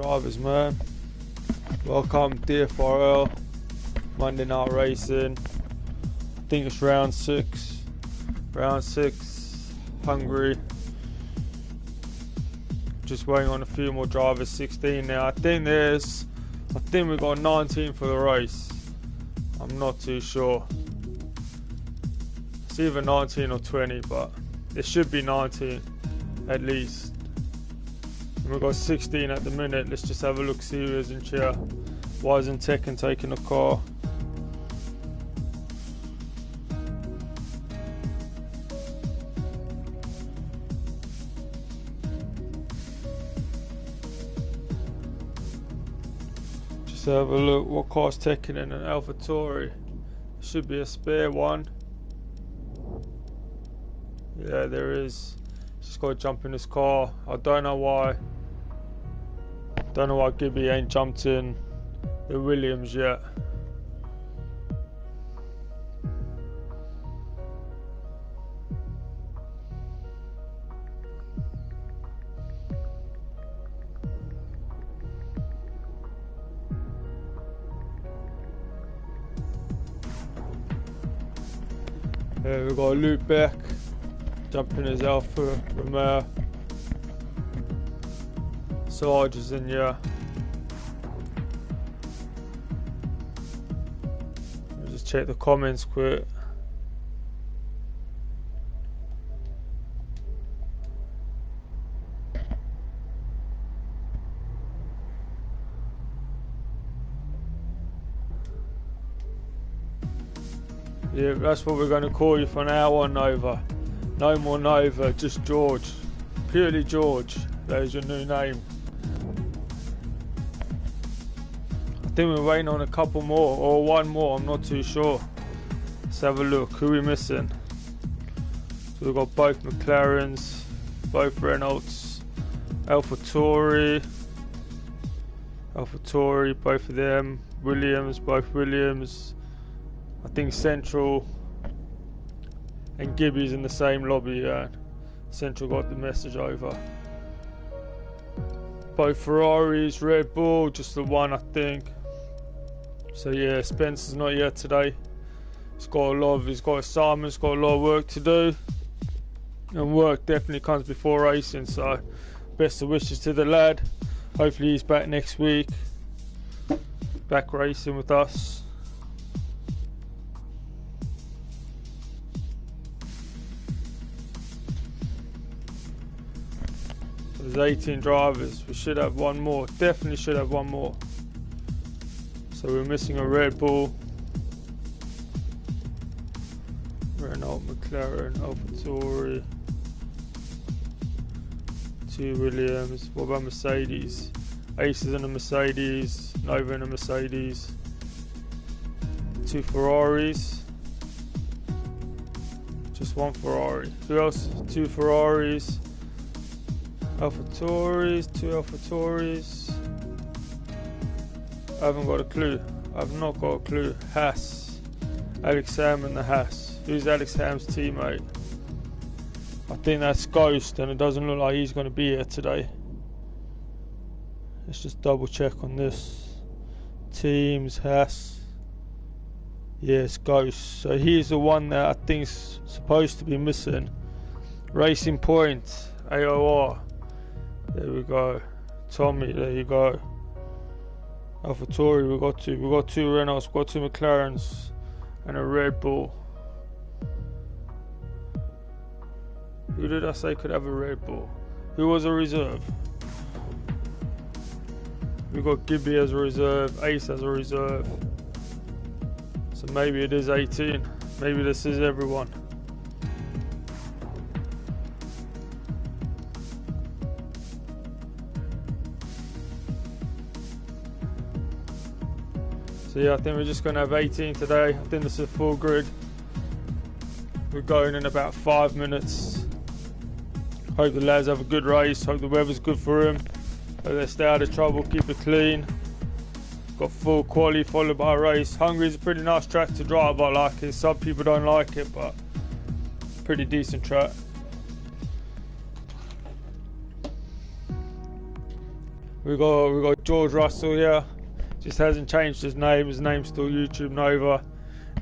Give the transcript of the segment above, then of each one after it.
drivers, man. Welcome DFRL, Monday night racing. I think it's round 6. Round 6, Hungary. Just waiting on a few more drivers, 16 now. I think we've got 19 for the race. I'm not too sure. It's either 19 or 20, but it should be 19 at least. And we've got 16 at the minute. Let's just have a look, see who is in chair. Why isn't Tekken taking a car? Just have a look. What car's Tekken in? An AlphaTauri. Should be a spare one. Yeah, there is. Just got to jump in this car. I don't know why. Don't know why Gibby ain't jumped in the Williams yet. Yeah, we've got a loop back. Jumping his Alfa Romeo. Sarge is in here. Let me just check the comments quick. Yeah, that's what we're going to call you from now on, Nova. No more Nova, just George. Purely George. There's your new name. I think we're waiting on a couple more, or one more, I'm not too sure. Let's have a look. Who are we missing? So we've got both McLarens, both Renaults, AlphaTauri, both of them. Williams, both Williams. I think Central and Gibby's in the same lobby. Central got the message over. Both Ferraris, Red Bull, just the one I think. So yeah, Spencer's not yet today. He's got Simon's got a lot of work to do. And work definitely comes before racing, so best of wishes to the lad. Hopefully he's back next week. Back racing with us. There's 18 drivers. We should have one more. Definitely should have one more. So we're missing a Red Bull, Renault, McLaren, AlphaTauri, 2 Williams. What about Mercedes? Ace is in a Mercedes, Nova in a Mercedes, 2 Ferraris. Just one Ferrari. Who else? 2 Ferraris. AlphaTauris, 2 AlphaTauris. I haven't got a clue. I've not got a clue. Haas. AlexHam and the Haas. Who's AlexHam's teammate? I think that's Ghost, and it doesn't look like he's going to be here today. Let's just double check on this. Teams, Haas. Yes, Ghost. So he's the one that I think's supposed to be missing. Racing Point, AOR. There we go. Tommy, there you go. AlphaTauri, we got 2 Renaults, we got 2 McLarens, and a Red Bull. Who did I say could have a Red Bull? Who was a reserve? We got Gibby as a reserve, Ace as a reserve. So maybe it is 18. Maybe this is everyone. So yeah, I think we're just going to have 18 today. I think this is a full grid. We're going in about 5 minutes. Hope the lads have a good race. Hope the weather's good for them. Hope they stay out of trouble, keep it clean. Got full quali followed by a race. Hungary's a pretty nice track to drive. I like it. Some people don't like it, but pretty decent track. We got George Russell here. Just hasn't changed his name. His name's still YouTube Nova.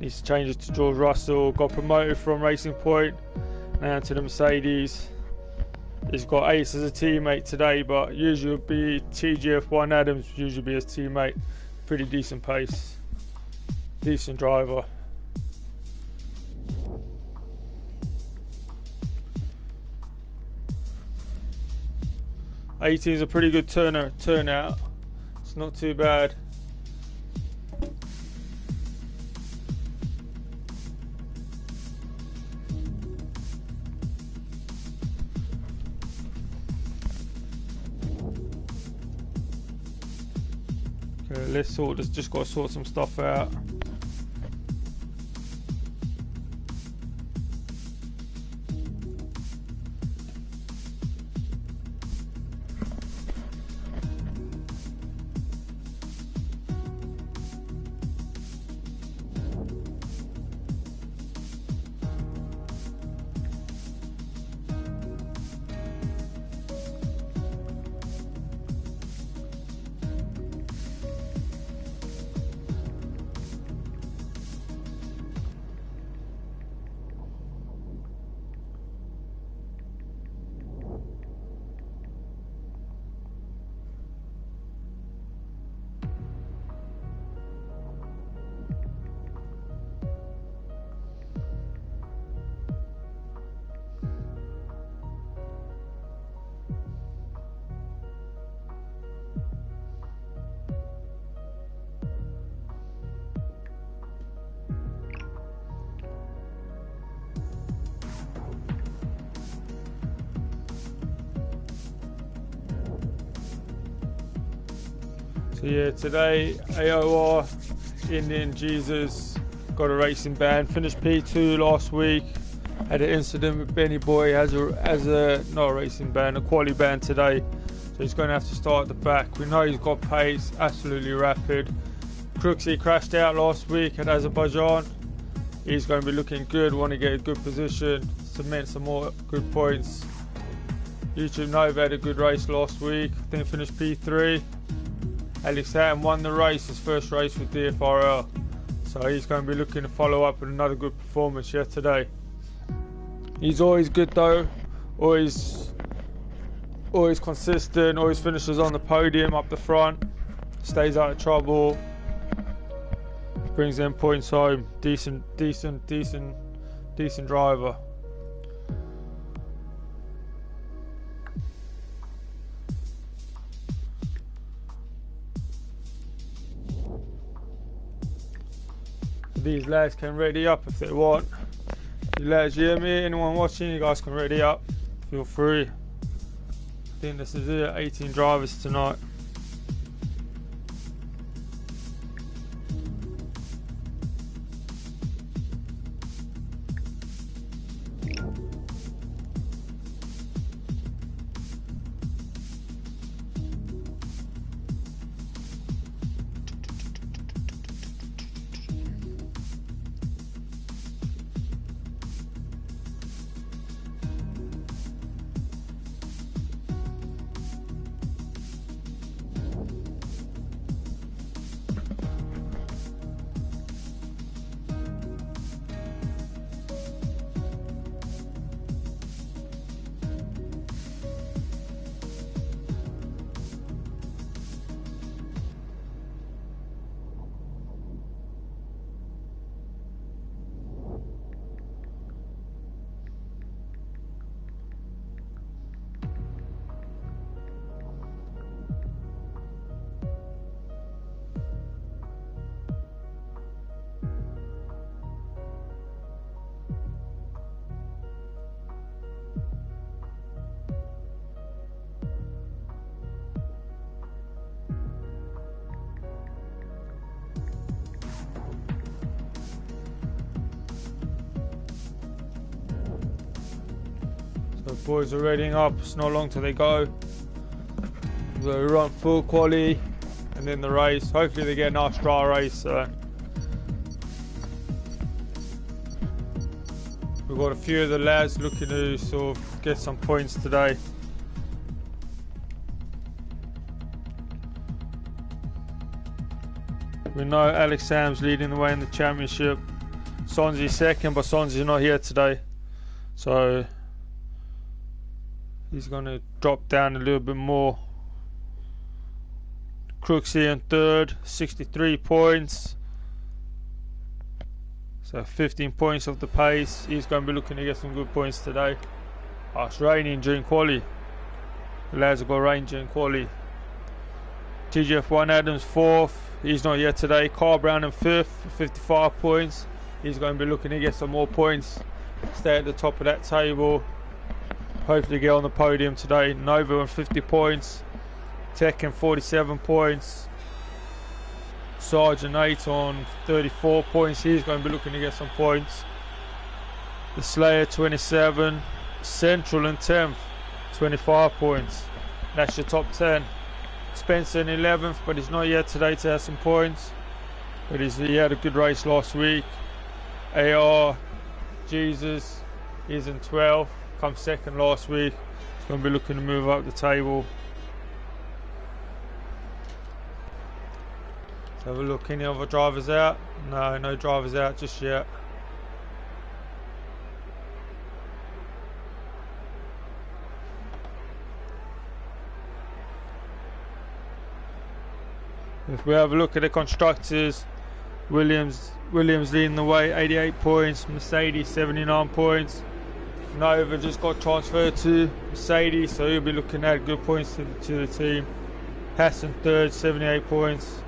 Needs to change it to George Russell. Got promoted from Racing Point now to the Mercedes. He's got Ace as a teammate today, but usually would be TGF1 Adams. Usually be his teammate. Pretty decent pace. Decent driver. '80 is a pretty good turnout. It's not too bad. Okay, let's sort this. Just got to sort some stuff out. So yeah, today AOR Indian Jesus got a racing ban. Finished P2 last week. Had an incident with Benny Boy. Has a not a racing ban, a quali ban today. So he's going to have to start at the back. We know he's got pace, absolutely rapid. Crooksy crashed out last week at Azerbaijan. He's going to be looking good. Want to get a good position, cement some more good points. YouTube Nova had a good race last week. I think finished P3. AlexHam won the race, his first race with DFRL. So he's going to be looking to follow up with another good performance yet today. He's always good though, always consistent, always finishes on the podium up the front, stays out of trouble, brings them points home. Decent driver. These lads can ready up if they want. You lads hear me? Anyone watching? You guys can ready up. Feel free. I think this is it. 18 drivers tonight. So boys are readying up, it's not long till they go. So we run full quali and then the race. Hopefully they get a nice dry race. We've got a few of the lads looking to sort of get some points today. We know AlexHam's leading the way in the championship. Szondi second, but Szondi's not here today, so he's going to drop down a little bit more. Crook's here in third, 63 points. So 15 points off the pace. He's going to be looking to get some good points today. Oh, it's raining during quali. The lads have got rain during quali. TGF1 Adams fourth. He's not yet today. Carl Brown in fifth, 55 points. He's going to be looking to get some more points. Stay at the top of that table. Hopefully get on the podium today. Nova on 50 points. Tekken 47 points. Sergeant 8 on 34 points. He's going to be looking to get some points. The Slayer 27. Central in 10th, 25 points. That's your top 10. Spencer in 11th, but he's not yet today to have some points. But he had a good race last week. AR, Jesus, he's in 12th. Come second last week. He's going to be looking to move up the table. Let's have a look. Any other drivers out? No, no drivers out just yet. If we have a look at the constructors, Williams leading the way, 88 points. Mercedes 79 points. Nova just got transferred to Mercedes, so he'll be looking at good points to the team. Hassan third, 78 points.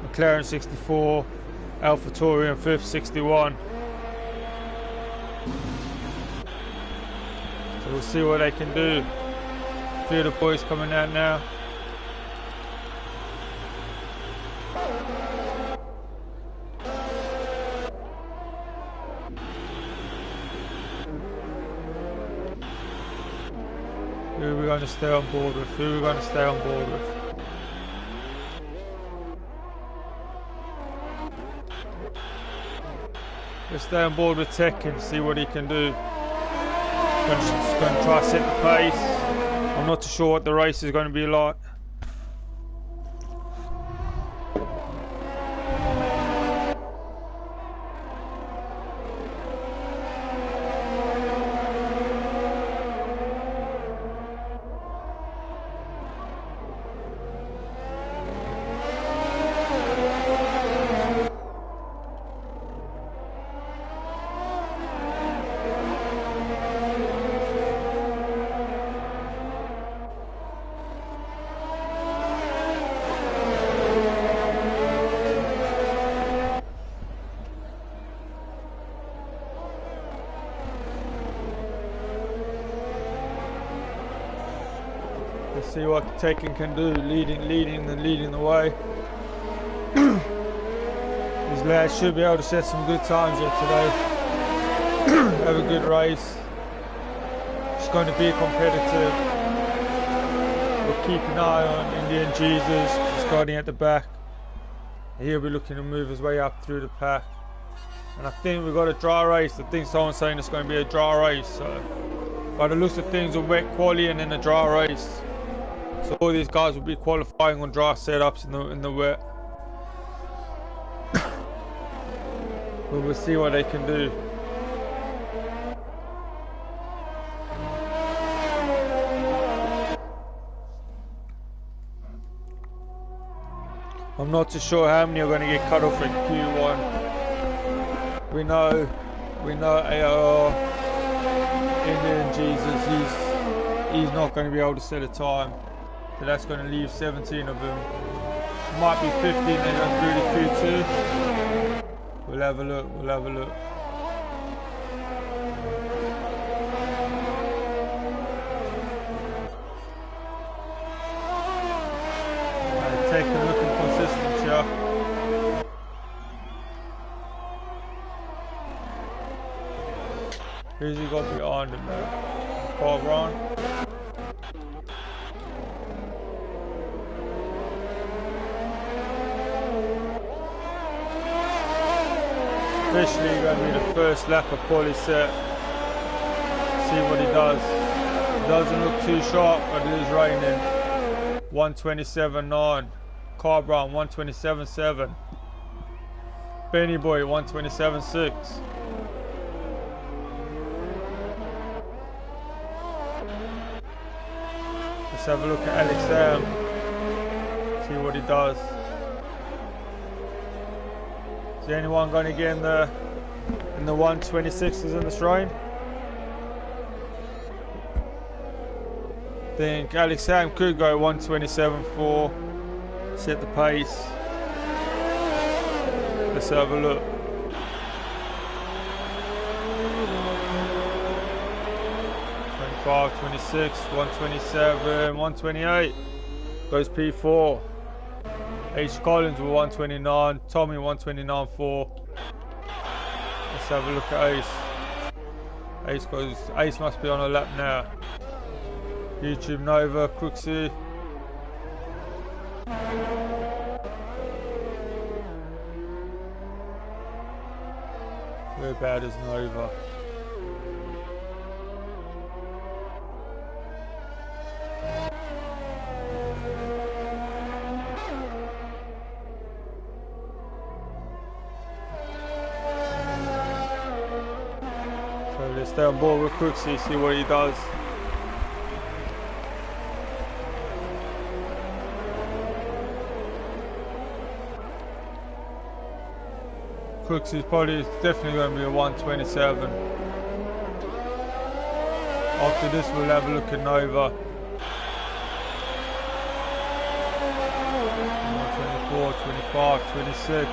McLaren 64. AlphaTauri in fifth, 61. So we'll see what they can do. A few of the boys coming out now. Who are we going to stay on board with? Who are we going to stay on board with? Let's stay on board with Tekken, see what he can do. Just going to try to set the pace. I'm not too sure what the race is going to be like. Let's see what Tekken can do, leading the way. These lads should be able to set some good times here today. Have a good race. It's going to be competitive. We'll keep an eye on Indian Jesus, he's guarding at the back. He'll be looking to move his way up through the pack. And I think we've got a dry race. I think someone's saying it's going to be a dry race. So by the looks of things, a wet quali and then a dry race. So all these guys will be qualifying on dry setups in the wet. But we'll see what they can do. I'm not too sure how many are going to get cut off at Q1. We know AR, Indian Jesus, he's not going to be able to set a time. So that's going to leave 17 of them. Might be 15 they don't do the Q2. We'll have a look, Take a look at consistency here. Who's he got behind him now? Paul Brown. Officially going to be the first lap of quali set. See what he does. It doesn't look too sharp, but it is raining. 127.9. Car Brown 127.7. Benny Boy 127.6. Let's have a look at AlexHam. See what he does. Is there anyone going to get in the 126s in this rain? I think AlexHam could go 127.4. Set the pace. Let's have a look. '25, 26, 127, 128. Goes P4. H. Collins with 129. Tommy 129.4. Let's have a look at Ace. Ace must be on a lap now. YouTube Nova, Crooksy. Where bad is Nova? So let's stay on board with Crooksy, see what he does. Crooks is definitely going to be a 127. After this we'll have a look at Nova. 124, 25, 26,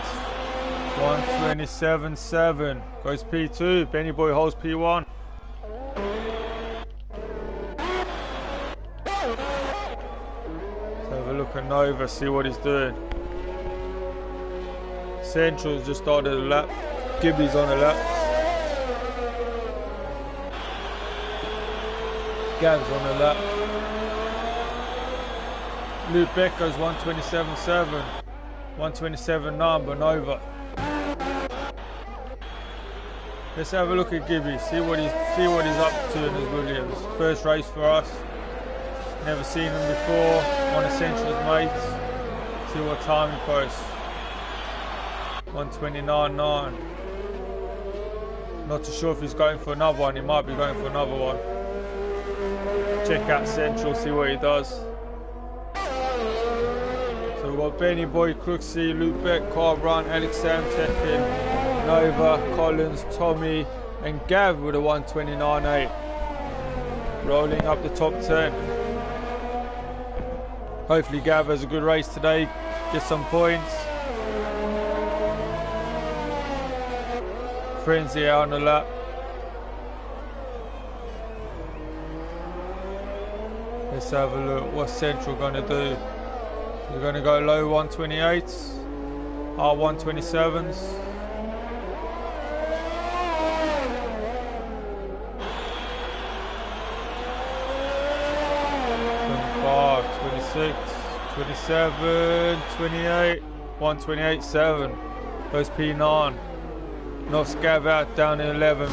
127.7. Goes P2, Benny Boy holds P1. Let's have a look at Nova, see what he's doing. Central's just started a lap. Gibby's on a lap. Gav's on a lap. Luke Beck goes 127.7. 127.9, but Nova. Let's have a look at Gibby. See what he's up to in his Williams. First race for us. Never seen him before. One of Central's mates. See what time he posts. 129.9. Not too sure if he's going for another one. He might be going for another one. Check out Central, see what he does. So we've got Benny Boy, Crooksy, Luke Beck, Carl Run, AlexHam, Teffin, Nova, Collins, Tommy, and Gav with a 129.8. Rolling up the top 10. Hopefully Gav has a good race today, get some points. Frenzy out on the lap. Let's have a look. What's Central going to do? We're going to go low 128s, R 127s. 25, 26, 27, 28, 128.7. Goes P9. Knocks Gav out down in 11.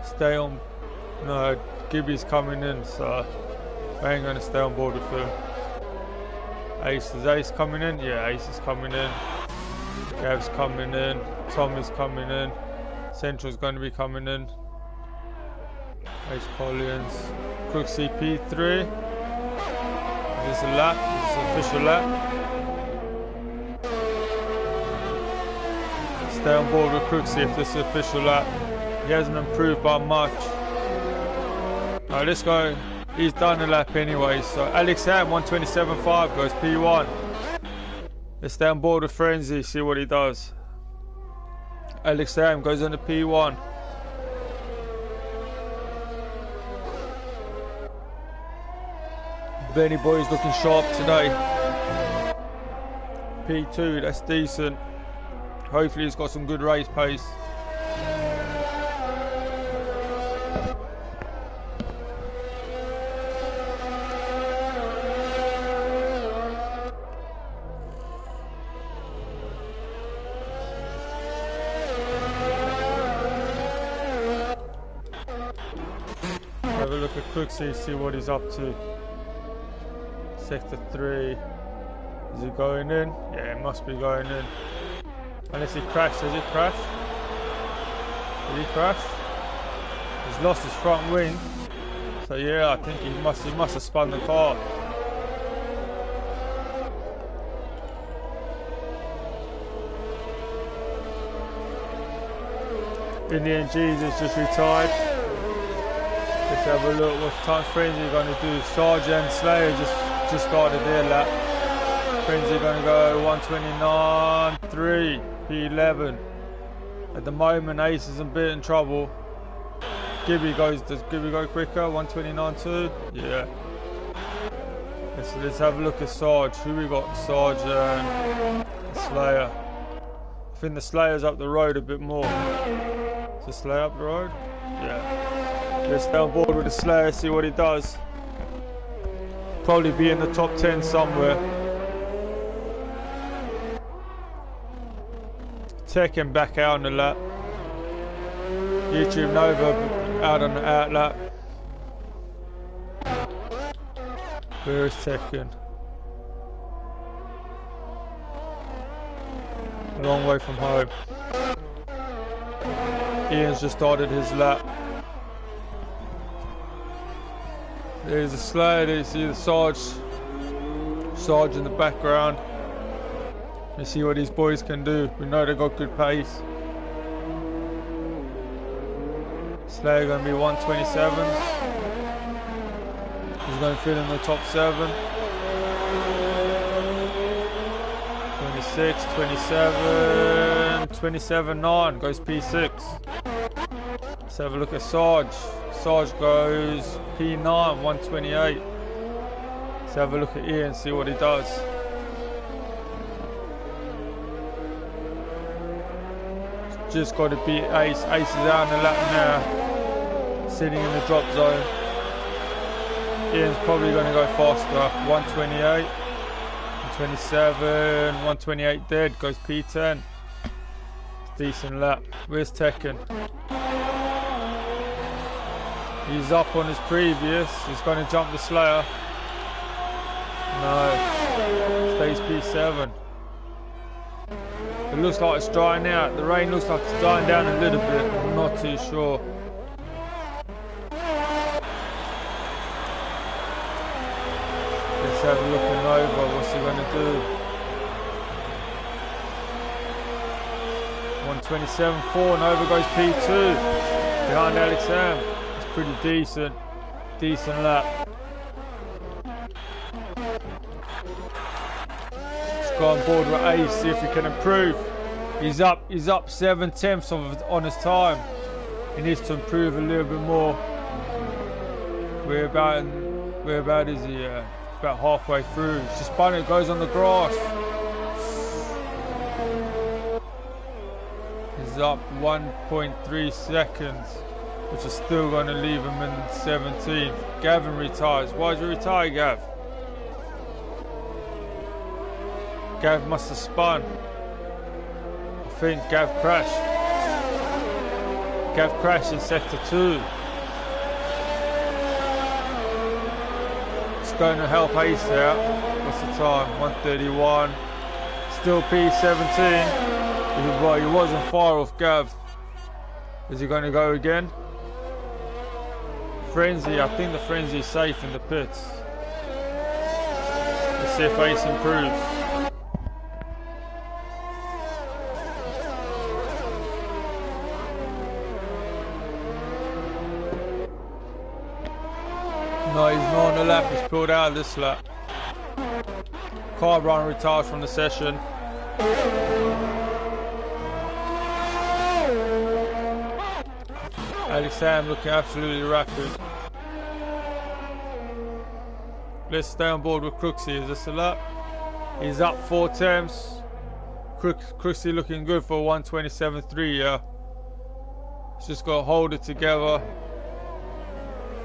Stay on. No, Gibby's coming in, so I ain't gonna stay on board with him. Is Ace coming in? Yeah, Ace is coming in. Gav's coming in. Tom is coming in. Central's going to be coming in. Ace Collins. Crook CP3. Is this a lap? Is this an official lap? Stay on board with Crooksy if this is an official lap. He hasn't improved by much. Alright, let's go. He's done a lap anyway. So AlexHam 127.5 goes P1. Let's stay on board with Frenzy, see what he does. AlexHam goes into P1. Benny Boy's looking sharp today. P2, that's decent. Hopefully he's got some good race pace. Have a look at Crooksy, see what he's up to. Sector 3. Is he going in? Yeah, it must be going in. Unless he crashed. Has he crashed? Did he crash? He's lost his front wing. So yeah, I think he must have spun the car. In the end, Jesus just retired. Let's have a look what time Frenzy are going to do. Sarge and Slayer just started their lap. Frenzy are going to go 129.3, P11. At the moment, Ace is a bit in trouble. Does Gibby go quicker? 129.2? Yeah. Let's have a look at Sarge. Who we got? Sarge and Slayer. I think the Slayer's up the road a bit more. Is the Slayer up the road? Yeah. Let's stay on board with the Slayer, see what he does. Probably be in the top 10 somewhere. Tekken back out on the lap. YouTube Nova out on the out lap. Where is Tekken? Long way from home. Ian's just started his lap. There's a Slayer, there you see the Sarge in the background. You see what these boys can do. We know they got good pace. Slayer going to be 127. He's going to fit in the top 7. 26, 27, 27.9 goes P6. Let's have a look at Sarge. Sarge goes P9, 128. Let's have a look at Ian and see what he does. Just got to beat Ace. Ace is out in the lap now, sitting in the drop zone. Ian's probably going to go faster. 128, 127, 128 dead, goes P10. Decent lap. Where's Tekken? He's up on his previous. He's going to jump the Slayer. No. Stays P7. It looks like it's drying out. The rain looks like it's dying down a little bit. I'm not too sure. Let's have a look at Nova. What's he going to do? 127.4. Nova goes P2. Behind AlexHam. It's pretty decent. Decent lap. Go on board with Ace, see if he can improve. He's up 7/10 on his time. He needs to improve a little bit more. Whereabout is he? About halfway through. It's just fun, it goes on the grass. He's up 1.3 seconds, which is still going to leave him in 17th. Gavin retires. Why did you retire, Gav? Gav must have spun. I think Gav crashed. Gav crashed in sector 2. It's going to help Ace out. What's the time? 1:31. Still P17. Well, he wasn't far off Gav. Is he going to go again? Frenzy. I think the Frenzy is safe in the pits. Let's see if Ace improves. No, he's not on the lap. He's pulled out of this lap. Carbron retires from the session. AlexHam looking absolutely rapid. Let's stay on board with Crooksy. Is this a lap? He's up 4 temps. Crooksy looking good for 127.3, yeah. He's just got to hold it together.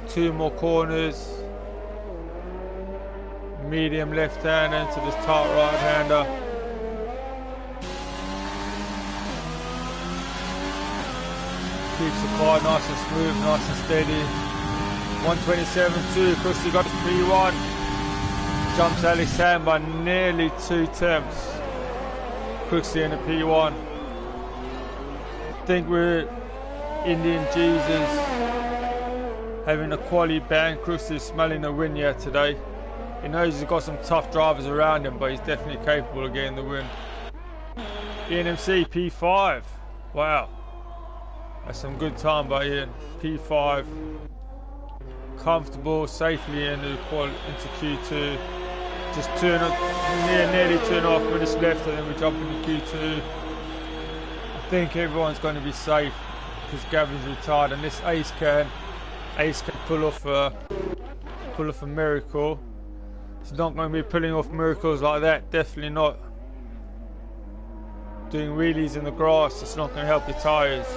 2 more corners. Medium left hand into this tight right hander. Keeps the car nice and smooth, nice and steady. 127.2, Crooksy got his P1. Jumps AlexHam by nearly 2 tenths. Crooksy in the P1. I think we're Indian Jesus having a quality bang. Crooksy smelling a win yet today. He knows he's got some tough drivers around him, but he's definitely capable of getting the win. ENMC P5. Wow. That's some good time by Ian. P5. Comfortable, safely into Q2. Just nearly 2.5 minutes left, and then we jump into Q2. I think everyone's going to be safe because Gavin's retired, and this Ace can pull off a miracle. He's not going to be pulling off miracles like that. Definitely not. Doing wheelies in the grass, it's not going to help your tyres.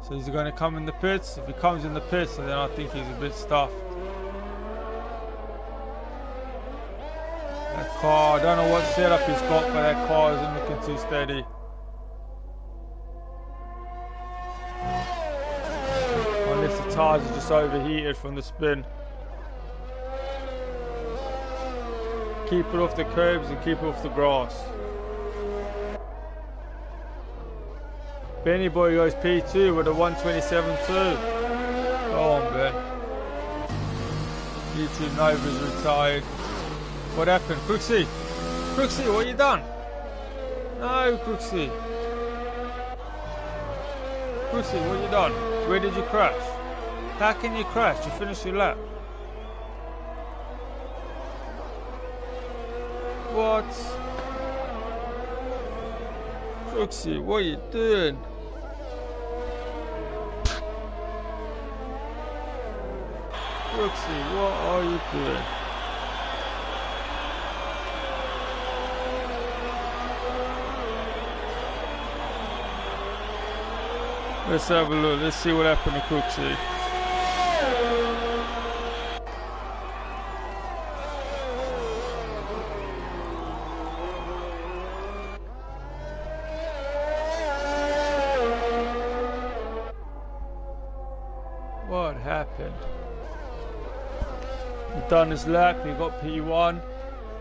So is he going to come in the pits? If he comes in the pits, then I think he's a bit stuffed. That car, I don't know what setup he's got, but that car isn't looking too steady. Unless the tyres are just overheated from the spin. Keep it off the curbs and keep it off the grass. Benny Boy goes P2 with a 127.2. Go on, Ben. YouTube Nova's retired. What happened? Crooksy! Crooksy, what you done? No, Crooksy. Crooksy, what you done? Where did you crash? How can you crash? You finished your lap. What? Crooksy, what are you doing? Crooksy, what are you doing? Let's have a look. Let's see what happened to Crooksy. What happened? He done his lap, he got P1.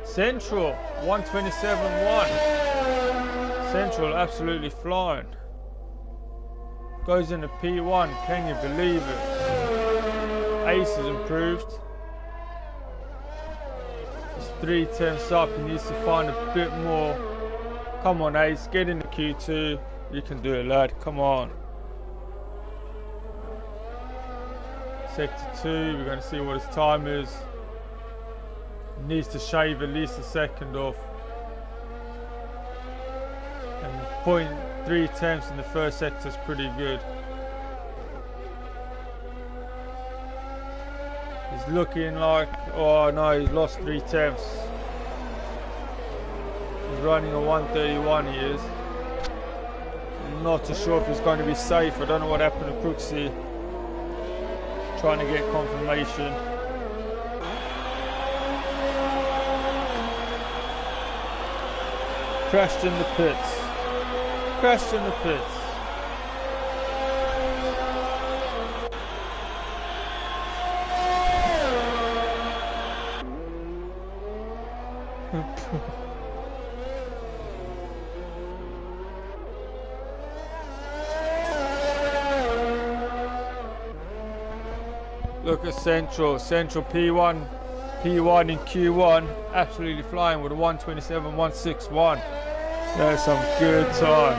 Central, 127.1. Central absolutely flying. Goes into P1, can you believe it? Ace has improved. He's 3 tenths up, he needs to find a bit more. Come on Ace, get into Q2. You can do it, lad, come on. Sector 2, we're going to see what his time is. He needs to shave at least a second off. And 0.3 tenths in the first sector is pretty good. He's looking like, oh no, he's lost 3 tenths. He's running a 131, he is. I'm not too sure if he's going to be safe. I don't know what happened to Crooksy. Trying to get confirmation. Crashed in the pits. Crashed in the pits. Look at Central P1 in Q1, absolutely flying with a 127.161. That's some good time.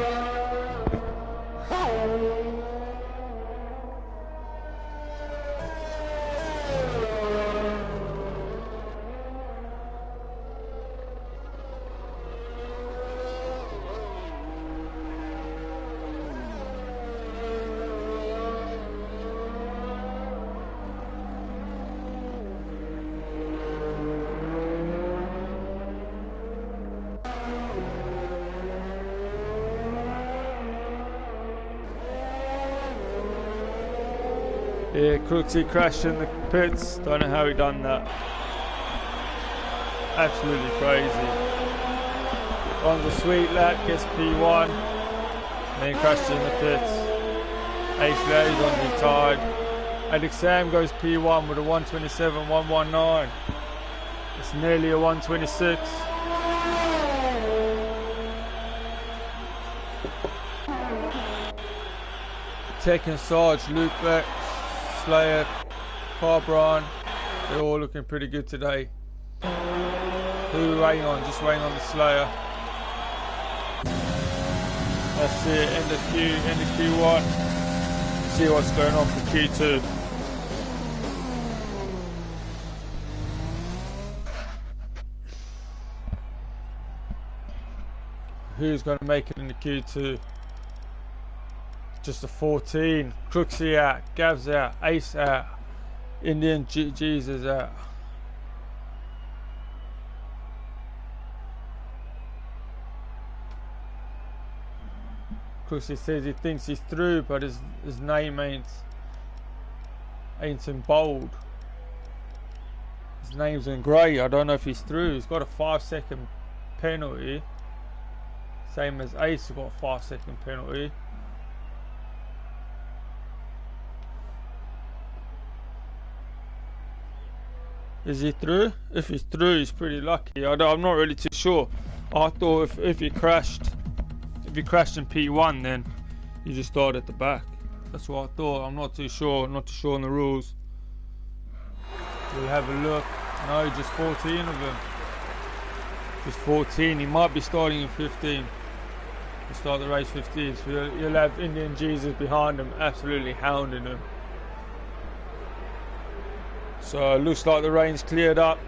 Yeah, Crooksy crashed in the pits. Don't know how he done that. Absolutely crazy. Runs a sweet lap, gets P1, and then crashes in the pits. Ace Larry's on retired. AlexHam goes P1 with a 127.119. It's nearly a 126. Tech and Sarge, Luke Beck, Slayer, Carbron, they're all looking pretty good today. Who are we waiting on? Just waiting on the Slayer. That's it, end of Q1. See what's going on for Q2. Who's going to make it in the Q2? Just a 14. Crooksy out, Gav's out, Ace out, Indian Jesus out. Crooksy says he thinks he's through, but his name ain't in bold. His name's in grey. I don't know if he's through. He's got a 5-second penalty. Same as Ace, got a 5-second penalty. Is he through? If he's through, he's pretty lucky. I'm not really too sure. I thought if he crashed in P1, then you just start at the back. That's what I thought. I'm not too sure. Not too sure on the rules. We'll have a look. No, just 14 of them. Just 14. He might be starting in 15. He'll start the race 15. So you'll have Indian Jesus behind him, absolutely hounding him. So it looks like the rain's cleared up.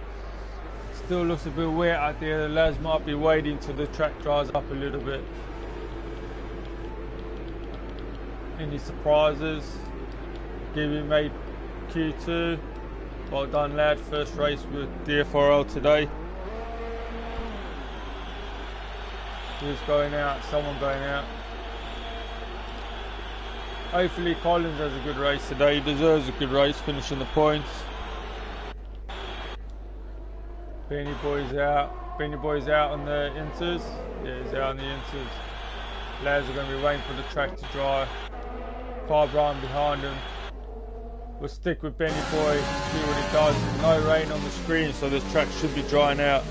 Still looks a bit wet out there. The lads might be waiting till the track dries up a little bit. Any surprises? Gibby made Q2. Well done, lad. First race with DFRL today. Who's going out? Someone going out. Hopefully Collins has a good race today. He deserves a good race, finishing the points. Benny Boy's out. Benny Boy's out on the inters. Yeah, he's out on the inters. Lads are going to be waiting for the track to dry. Car Brown behind him. We'll stick with Benny Boy, see what he does. There's no rain on the screen, so this track should be drying out.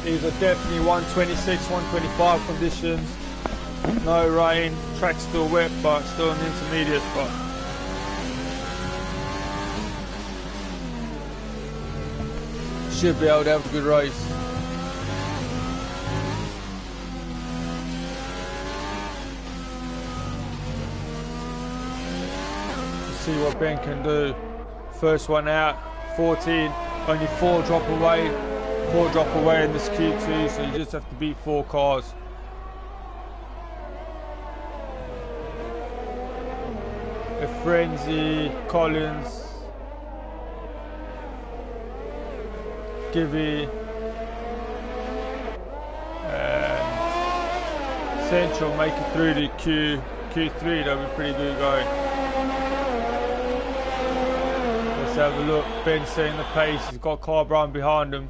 These are definitely 126, 125 conditions. No rain, track's still wet, but still an intermediate spot. Should be able to have a good race. Let's see what Ben can do. First one out, 14, only 4 drop away. 4 drop away in this Q2, so you just have to beat 4 cars. A Frenzy, Collins, Gibby, and Central make it through to Q3. That'll be pretty good going. Let's have a look. Ben's setting the pace. He's got Car Brown behind him.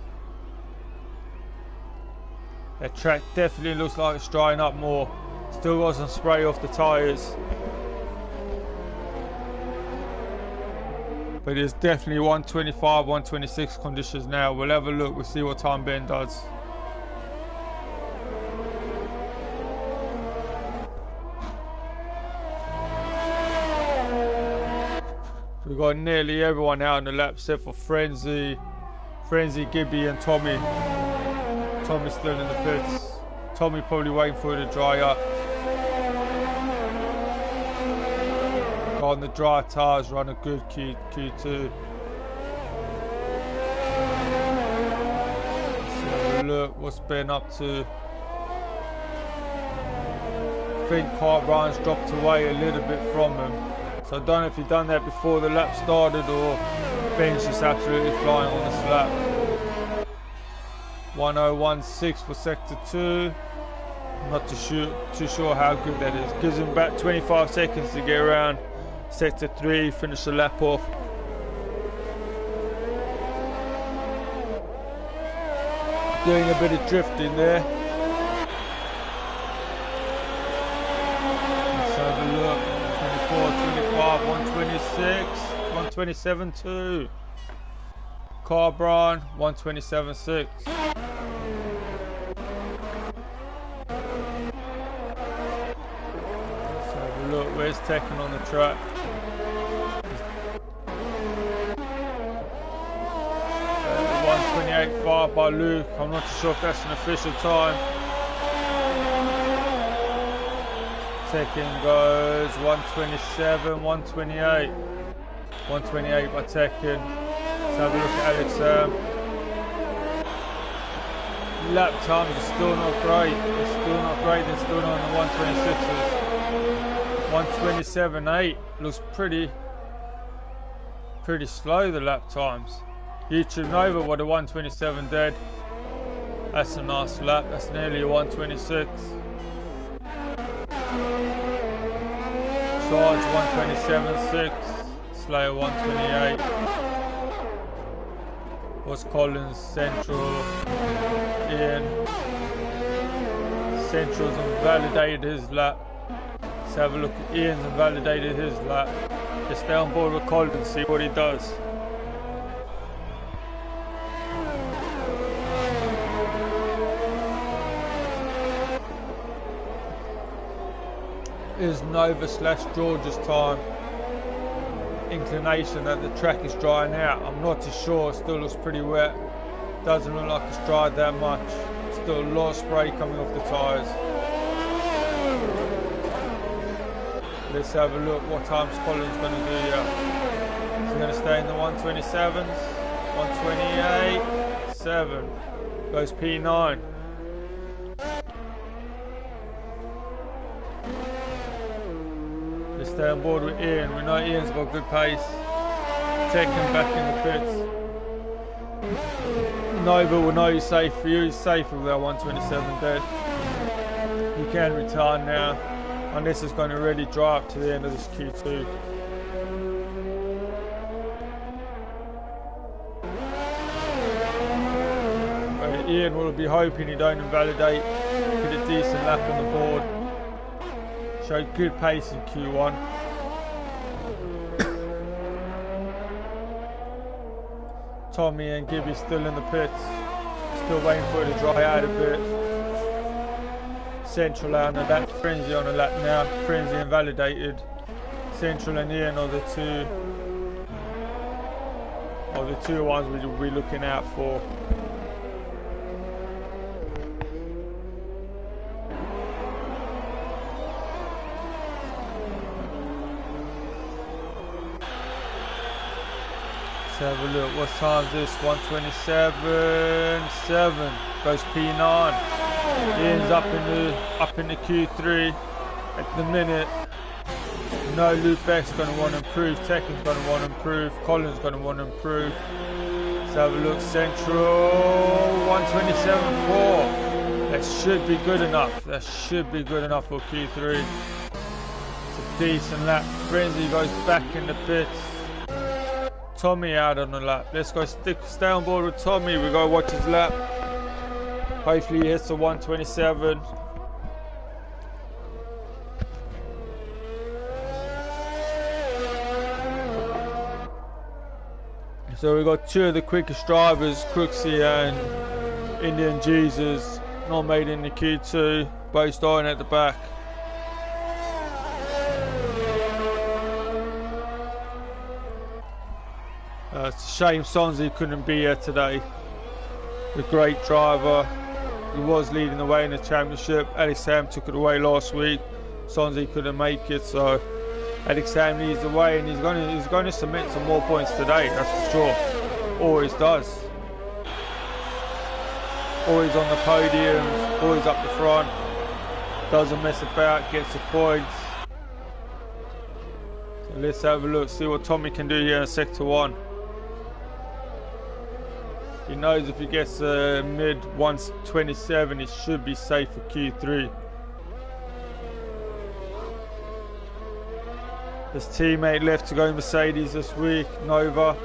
That track definitely looks like it's drying up more. Still got some spray off the tyres. But it's definitely 125, 126 conditions now. We'll have a look, we'll see what time Ben does. We've got nearly everyone out on the lap except for Frenzy, Gibby and Tommy. Tommy's still in the pits. Tommy probably waiting for it to dry up. On the dry tyres, run a good Q2. So look, what's Ben up to? I think Car Brown's dropped away a little bit from him. So I don't know if he's done that before the lap started or Ben's just absolutely flying on this lap. 1016 for sector 2. I'm not too sure how good that is. Gives him about 25 seconds to get around sector 3, finish the lap off. Doing a bit of drifting there. Let's have a look. 24, 25, 126, 127.2. Carbron, 127.6. Let's have a look. Where's Tekken on the track? 128.5 by Luke. I'm not too sure if that's an official time. Tekken goes 127, 128. 128 by Tekken. Let's have a look at AlexHam. Lap times are still not great. They're still not great. They're still not on the 126s. 127.8 looks pretty slow, the lap times. YouTube Nova with a 127 dead. That's a nice lap. That's nearly a 126. Sarge 127.6. Slayer 128. What's Collins, Central, Ian. Central's invalidated his lap. Let's have a look at Ian's invalidated his lap. Just stay on board with Collins and see what he does. Is Nova / George's time. Inclination that the track is drying out. I'm not too sure. It still looks pretty wet. Doesn't look like it's dried that much. Still a lot of spray coming off the tyres. Let's have a look what time's Collins going to do here. Is he going to stay in the 127s? 128, 7. Goes P9. Let's stay on board with Ian. We know Ian's got good pace. Take him back in the pits. Nova will know he's safe for you. He's safe with our 127 dead. You can retire now. Unless it's going to really dry up to the end of this Q2. But Ian will be hoping he don't invalidate. Get a decent lap on the board. Showed good pace in Q1. Tommy and Gibby still in the pits. Still waiting for it to dry out a bit. Central out on a lap, Frenzy on a lap now. Frenzy invalidated. Central and Ian are the two ones we will be looking out for. Let's have a look. What time's this? 127.7. Goes P9. Ian's up in the Q3 at the minute. No, Luke Beck's going to want to improve. Tekken's going to want to improve. Colin's going to want to improve. Let's have a look. Central 127.4. That should be good enough. That should be good enough for Q3. It's a decent lap. Frenzy goes back in the pits. Tommy out on the lap. Let's go stay on board with Tommy. We go watch his lap. Hopefully he hits the 127. So we've got two of the quickest drivers, Crooksy and Indian Jesus, not made in the Q2, both starting at the back. It's a shame Szondi couldn't be here today. A great driver. He was leading the way in the championship. AlexHam took it away last week. Szondi couldn't make it, so AlexHam leads the way, and he's going to submit some more points today. That's for sure. Always does. Always on the podium. Always up the front. Doesn't mess about. Gets the points. So let's have a look. See what Tommy can do here in Sector 1. He knows if he gets mid 127, he should be safe for Q3. His teammate left to go Mercedes this week, Nova.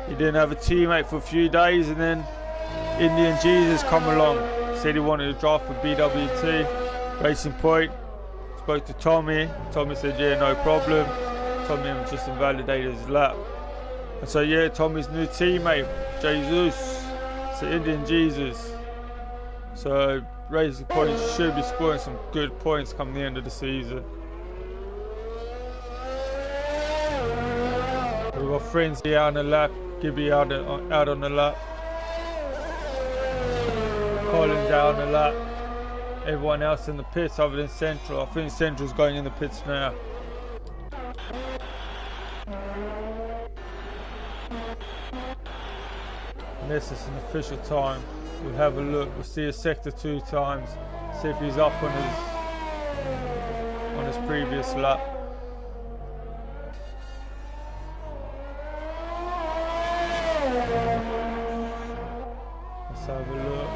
He didn't have a teammate for a few days, and then Indian Jesus come along. Said he wanted to drive for BWT, Racing Point. Spoke to Tommy. Tommy said, yeah, no problem. Tommy just invalidated his lap. And so, yeah, Tommy's new teammate, Jesus. It's Indian Jesus. So, Racing Point should be scoring some good points come the end of the season. We've got Frenzy out on the lap, Gibby out on the lap, Collins out on the lap. Everyone else in the pits other than Central. I think Central's going in the pits now. Unless it's an official time. We'll have a look. We'll see his sector 2 times. See if he's up on his previous lap. Let's have a look.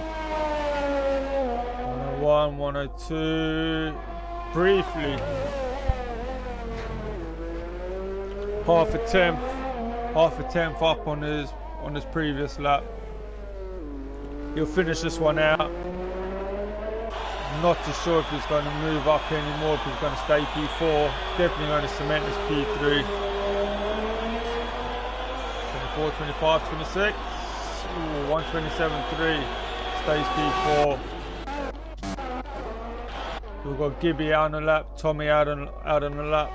101, 102. Briefly. Half a tenth up on his previous lap. He'll finish this one out. Not too sure if he's going to move up anymore, if he's going to stay P4. Definitely going to cement his P3. 24, 25, 26. Ooh, 127.3. Stays P4. We've got Gibby out on the lap, Tommy out on the lap.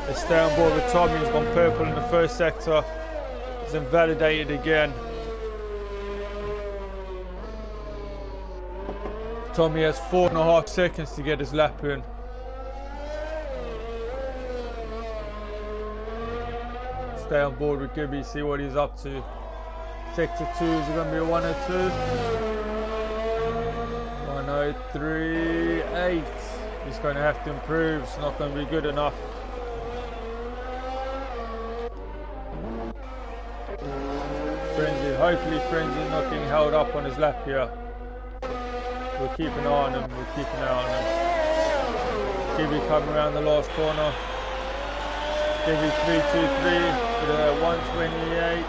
They stay on board with Tommy. He's gone purple in the first sector. He's invalidated again. Tommy has 4.5 seconds to get his lap in. Stay on board with Gibby, see what he's up to. Sector 2 is going to be a 102. 103.8. He's going to have to improve. It's not going to be good enough. Frenzy, hopefully Frenzy not getting held up on his lap here. We'll keep an eye on him. Gibby coming around the last corner. Gibby 323 with a 128,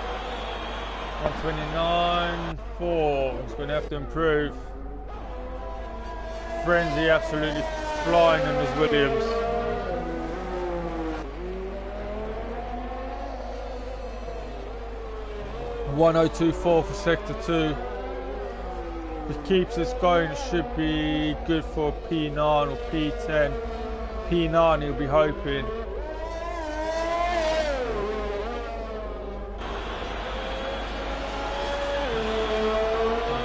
129.4. He's going to have to improve. Frenzy absolutely flying in his Williams. .102.4 for sector 2. If he keeps this going, it should be good for P9 or P10. P9 he'll be hoping.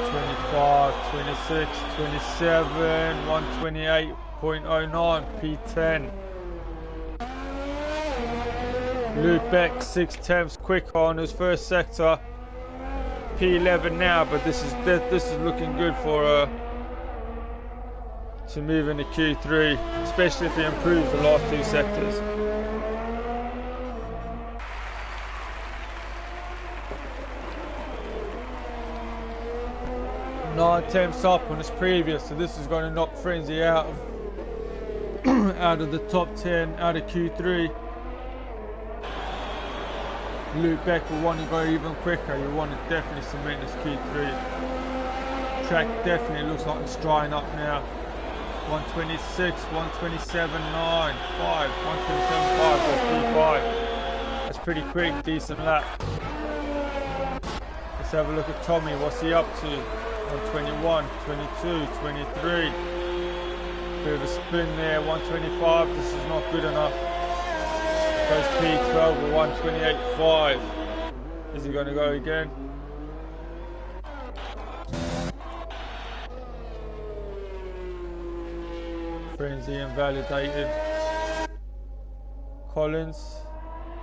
25, 26, 27, 128.09, P10. Luke Beck 6/10 quicker on his first sector. P11 now, but this is looking good for to move into Q3, especially if he improves the last 2 sectors. Nine tenths up on his previous, so this is going to knock Frenzy out of the top 10, out of Q3. Luke Beck will want to go even quicker. You want to definitely cement this Q3. Track definitely looks like it's drying up now. 126, 127.9, 5, 127.5, that's P5. That's pretty quick, decent lap. Let's have a look at Tommy. What's he up to? 121, 22, 23. Bit of a spin there, 125. This is not good enough. Goes P12 with 128.5. Is he going to go again? Frenzy invalidated. Collins,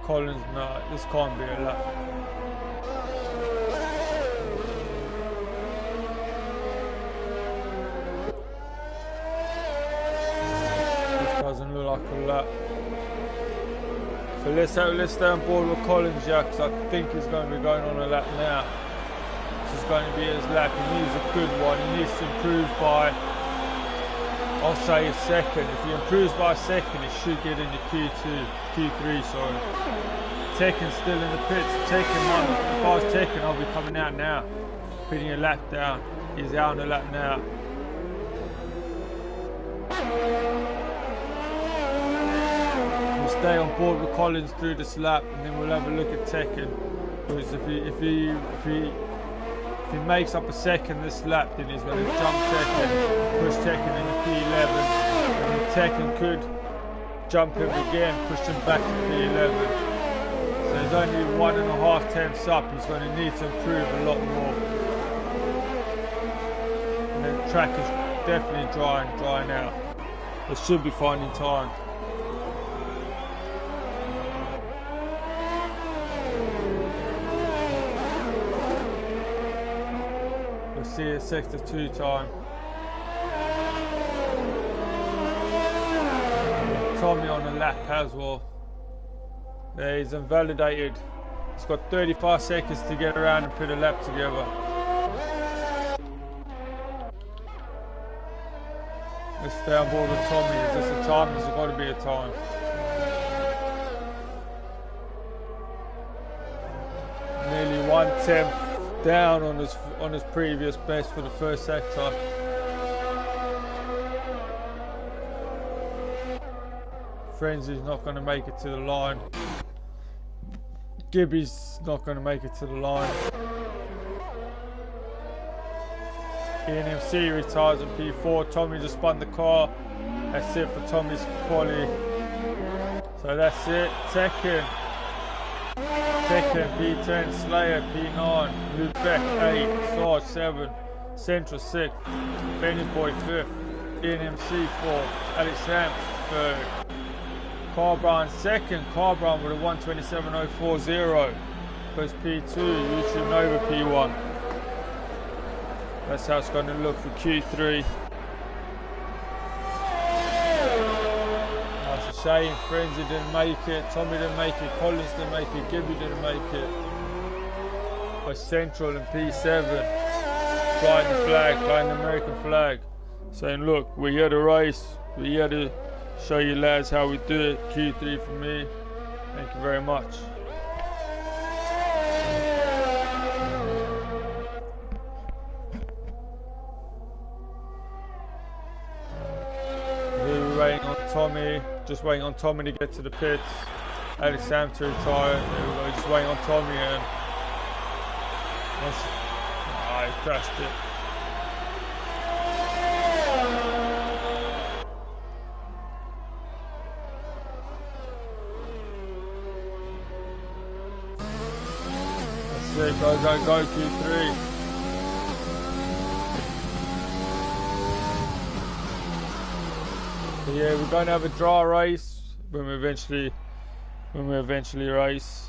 no, this can't be a lap. This doesn't look like a lap. So let's stay on board with Collins, yeah, because I think he's going to be going on a lap now. This is going to be his lap. He needs a good one. He needs to improve by, I'll say, a second. If he improves by a second, he should get into Q3, sorry. Tekken's still in the pits. Tekken, if I was Tekken, I'll be coming out now. pinning a lap down. He's out on a lap now. We'll stay on board with Collins through this lap, and then we'll have a look at Tekken. Because if he makes up a second this lap, then he's going to jump Tekken, push Tekken into P11, and Tekken could jump him again, push him back to P11. So there's only 1.5 tenths up. He's going to need to improve a lot more. And the track is definitely drying out. It should be finding time. We'll see a sector 2 time. Tommy on the lap as well. Yeah, he's invalidated. He's got 35 seconds to get around and put a lap together. Let's stay on board with Tommy. Is this a time? Has it got to be a time? Nearly 1/10 down on his previous best for the first sector. Frenzy's not going to make it to the line. Gibby's not going to make it to the line. ENMC retires in P4. Tommy just spun the car. That's it for Tommy's quali. So that's it. Tekken P10, Slayer P9, Lubeck 8, Sarge 7, Central 6, Benny Boy 5th, ENMC 4th, AlexHam 3rd, Carbron 2nd, Carbron with a 1:27.040, goes P2, YouTube Nova P1. That's how it's going to look for Q3. That's a shame. Frenzy didn't make it. Tommy didn't make it. Collins didn't make it. Gibby didn't make it. But Central and P7 flying the flag, flying the American flag, saying, "Look, we're here to race. We're here to show you lads how we do it." Q3 for me. Thank you very much. Waiting on Tommy, just waiting on Tommy to get to the pits. AlexHam to retire. There we go, just waiting on Tommy and he crashed it. That's it, go Q3. Yeah, we're going to have a dry race when we eventually race.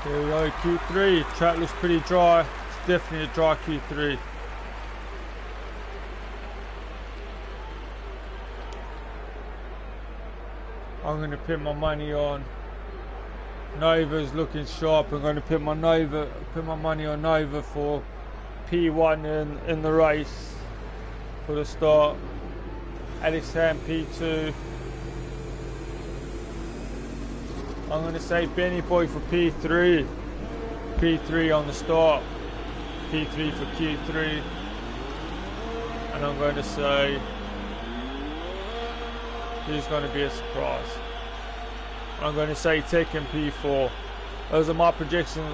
Here we go, Q3. Track looks pretty dry. It's definitely a dry Q3. I'm going to put my money on Nova's looking sharp. I'm going to put my money on Nova for P1 in the race for the start. AlexHam P2. I'm going to say Benny Boy for P3. P3 on the start. P3 for Q3. And I'm going to say who's going to be a surprise. I'm going to say Tekken P4. Those are my predictions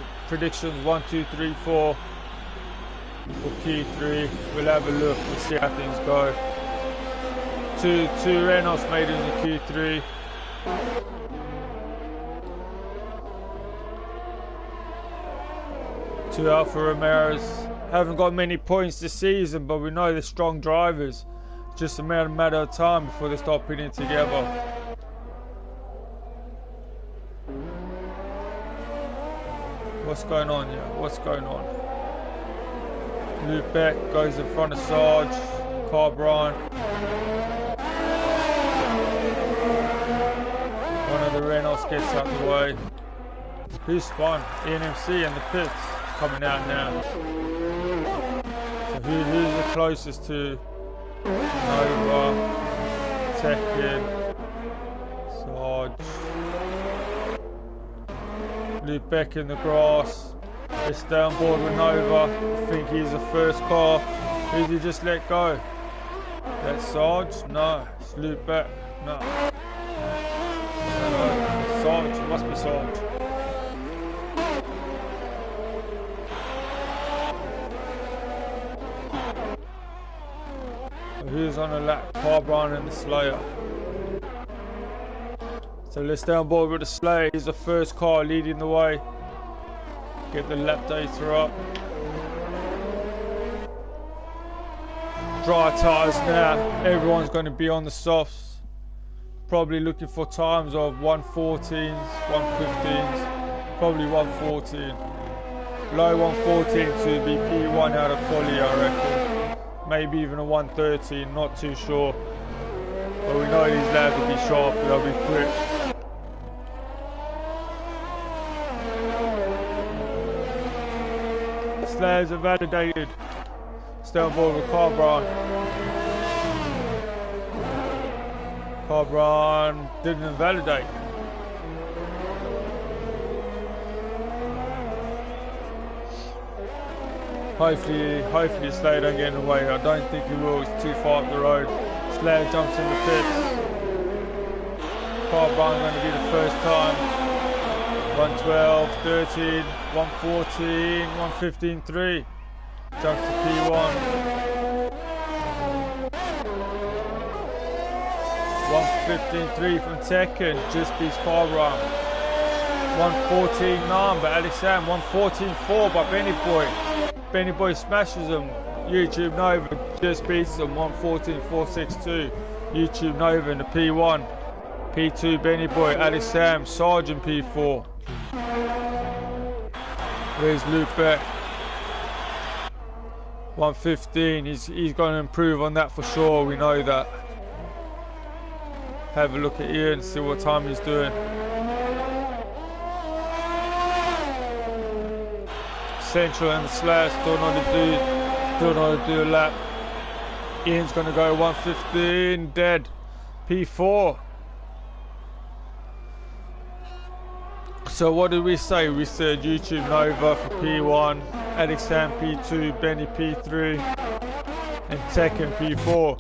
1, 2, 3, 4 for Q3. We'll have a look. We'll see how things go. two Renaults made in the Q3. Two Alfa Romeos. Haven't got many points this season, but we know they're strong drivers. Just a matter of time before they start putting it together. What's going on here? What's going on? Luke Beck goes in front of Sarge. Carbron. One of the Renaults gets out of the way. Who's spun? ENMC and the pits coming out now. So who's the closest to Nova, Tekken, Sarge, Luke Beck in the grass. It's down board with Nova. I think he's the first car. Who did he just let go? That's Sarge? No. It's Luke Beck? No. Sarge. It must be Sarge. Who's on the lap? Carbron and the Slayer. So let's stay on board with the Slayer. He's the first car leading the way. Get the lap data up. Dry tyres now. Everyone's going to be on the softs. Probably looking for times of 114s, 115s, probably 114. Low 114 to be P1 out of quali, I reckon. Maybe even a 113, not too sure. But we know these lads will be sharp, they'll be quick. Slayers are validated. Stay on board with Carbron. Carbron didn't invalidate. Hopefully Slayer don't get in the way. I don't think he will, it's too far up the road. Slayer jumps in the pits. Carbron going to be the first time. 112, 13, 114, 115, 3. Jumps to P1. 115.3 from Tekken, just beats Carbron. 114.9 by AlexHam, 114.4 by Benny Boy. Benny Boy smashes him. YouTube Nova just beats him, 114.462. YouTube Nova in the P1. P2 Benny Boy, AlexHam, Sergeant P4. Where's Luke Beck? 115, he's going to improve on that for sure, we know that. Have a look at Ian, see what time he's doing. Central and the Slash don't know to do a lap. Ian's going to go 115, dead. P4. So what did we say? We said YouTube Nova for P1, AlexHam P2, Benny P3, and Tekken P4.